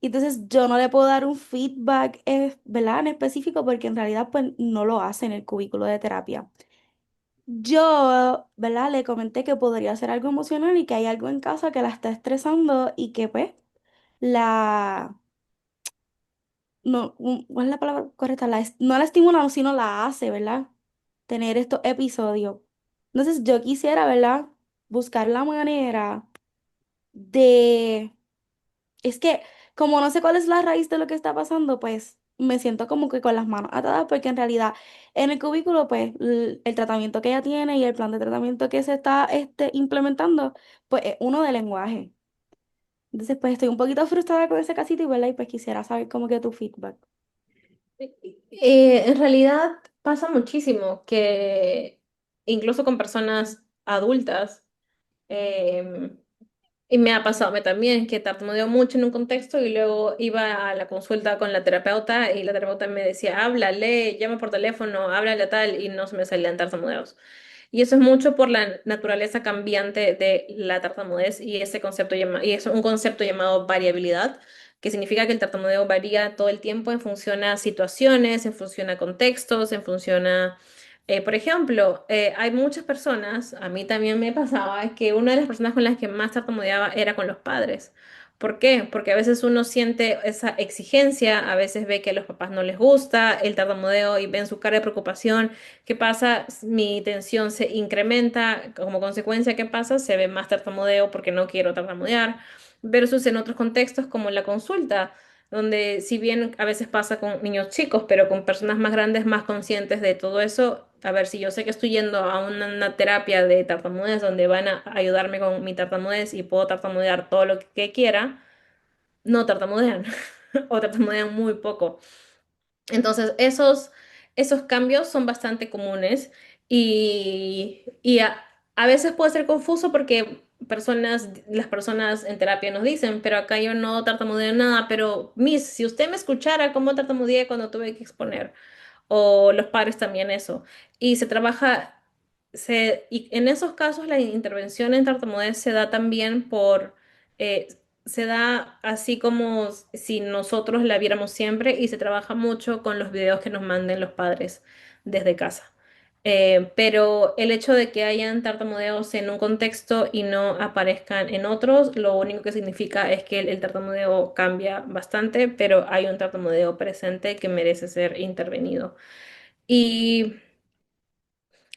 Y entonces yo no le puedo dar un feedback, ¿verdad? En específico porque en realidad pues no lo hace en el cubículo de terapia. Yo, ¿verdad? Le comenté que podría ser algo emocional y que hay algo en casa que la está estresando y que pues la... No, ¿cuál es la palabra correcta? No la estimula, sino la hace, ¿verdad? Tener estos episodios. Entonces yo quisiera, ¿verdad? Buscar la manera de... Es que como no sé cuál es la raíz de lo que está pasando, pues me siento como que con las manos atadas porque en realidad en el cubículo, pues el tratamiento que ella tiene y el plan de tratamiento que se está implementando, pues es uno de lenguaje. Entonces, pues estoy un poquito frustrada con ese casito y, ¿verdad? Y pues quisiera saber como que tu feedback. En realidad pasa muchísimo que incluso con personas adultas, em, y me ha pasado a mí también, que tartamudeo mucho en un contexto y luego iba a la consulta con la terapeuta y la terapeuta me decía, háblale, llama por teléfono, háblale a tal, y no se me salían tartamudeos. Y eso es mucho por la naturaleza cambiante de la tartamudez y ese concepto y es un concepto llamado variabilidad, que significa que el tartamudeo varía todo el tiempo en función a situaciones, en función a contextos, en función a por ejemplo, hay muchas personas, a mí también me pasaba, que una de las personas con las que más tartamudeaba era con los padres. ¿Por qué? Porque a veces uno siente esa exigencia, a veces ve que a los papás no les gusta el tartamudeo y ven su cara de preocupación. ¿Qué pasa? Mi tensión se incrementa, como consecuencia, ¿qué pasa? Se ve más tartamudeo porque no quiero tartamudear, versus en otros contextos como en la consulta donde si bien a veces pasa con niños chicos, pero con personas más grandes, más conscientes de todo eso, a ver, si yo sé que estoy yendo a una terapia de tartamudez donde van a ayudarme con mi tartamudez y puedo tartamudear todo lo que quiera, no tartamudean o tartamudean muy poco. Entonces, esos cambios son bastante comunes y a veces puede ser confuso porque las personas en terapia nos dicen, pero acá yo no tartamudeo nada, pero Miss, si usted me escuchara cómo tartamudeé cuando tuve que exponer o los padres también eso. Y se trabaja, y en esos casos la intervención en tartamudez se da también eh, se da así como si nosotros la viéramos siempre y se trabaja mucho con los videos que nos manden los padres desde casa. Pero el hecho de que hayan tartamudeos en un contexto y no aparezcan en otros, lo único que significa es que el tartamudeo cambia bastante, pero hay un tartamudeo presente que merece ser intervenido. Y,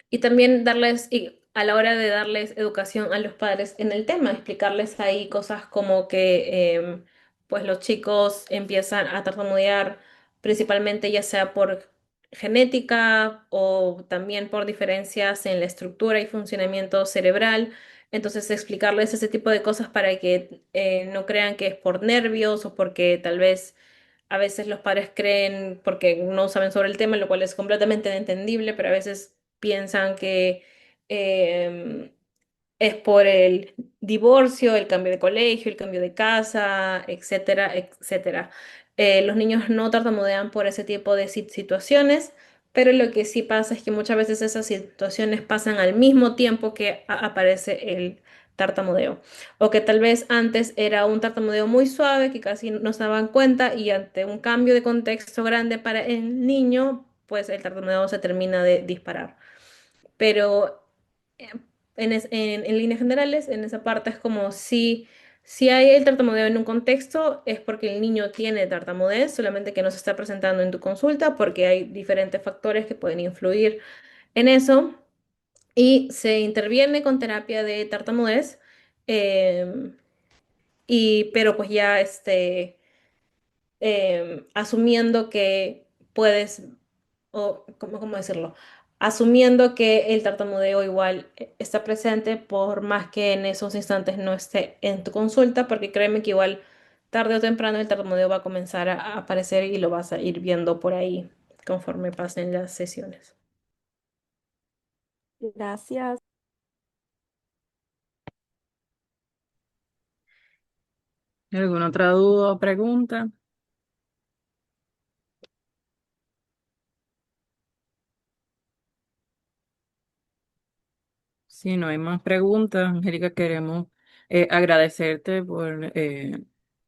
y también y a la hora de darles educación a los padres en el tema, explicarles ahí cosas como que pues los chicos empiezan a tartamudear principalmente ya sea por genética o también por diferencias en la estructura y funcionamiento cerebral. Entonces explicarles ese tipo de cosas para que no crean que es por nervios o porque tal vez a veces los padres creen porque no saben sobre el tema, lo cual es completamente entendible, pero a veces piensan que em, es por el divorcio, el cambio de colegio, el cambio de casa, etcétera, etcétera. Los niños no tartamudean por ese tipo de situaciones, pero lo que sí pasa es que muchas veces esas situaciones pasan al mismo tiempo que aparece el tartamudeo. O que tal vez antes era un tartamudeo muy suave que casi no se daban cuenta y ante un cambio de contexto grande para el niño, pues el tartamudeo se termina de disparar. Pero eh, en líneas generales, en esa parte es como si hay el tartamudeo en un contexto, es porque el niño tiene tartamudez, solamente que no se está presentando en tu consulta, porque hay diferentes factores que pueden influir en eso, y se interviene con terapia de tartamudez, em, pero pues ya asumiendo que puedes o cómo decirlo, asumiendo que el tartamudeo igual está presente por más que en esos instantes no esté en tu consulta, porque créeme que igual tarde o temprano el tartamudeo va a comenzar a aparecer y lo vas a ir viendo por ahí conforme pasen las sesiones. Gracias. ¿Alguna otra duda o pregunta? Si no hay más preguntas, Angélica, queremos agradecerte por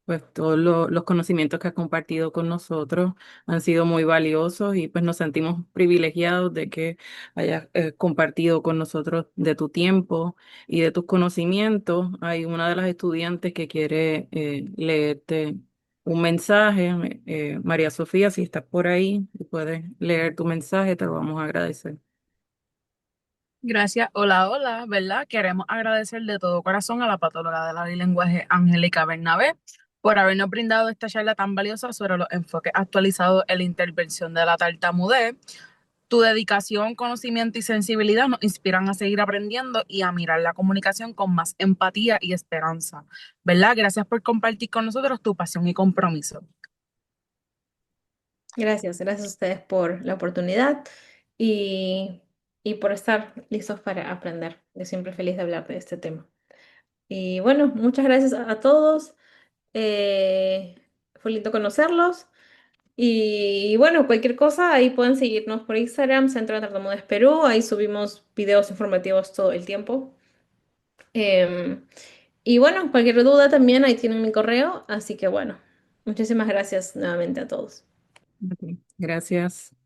pues todos los conocimientos que has compartido con nosotros. Han sido muy valiosos y pues nos sentimos privilegiados de que hayas compartido con nosotros de tu tiempo y de tus conocimientos. Hay una de las estudiantes que quiere leerte un mensaje. María Sofía, si estás por ahí y puedes leer tu mensaje, te lo vamos a agradecer. Gracias, hola, hola, ¿verdad? Queremos agradecer de todo corazón a la patóloga de la y lenguaje Angélica Bernabé por habernos brindado esta charla tan valiosa sobre los enfoques actualizados en la intervención de la tartamudez. Tu dedicación, conocimiento y sensibilidad nos inspiran a seguir aprendiendo y a mirar la comunicación con más empatía y esperanza, ¿verdad? Gracias por compartir con nosotros tu pasión y compromiso. Gracias a ustedes por la oportunidad y, y por estar listos para aprender. Yo siempre feliz de hablar de este tema. Y bueno, muchas gracias a todos. Eh, Fue lindo conocerlos. Y bueno, cualquier cosa, ahí pueden seguirnos por Instagram, Centro de Tartamudez Perú. Ahí subimos videos informativos todo el tiempo. Em, y bueno, cualquier duda también, ahí tienen mi correo. Así que bueno, muchísimas gracias nuevamente a todos. Ok, gracias.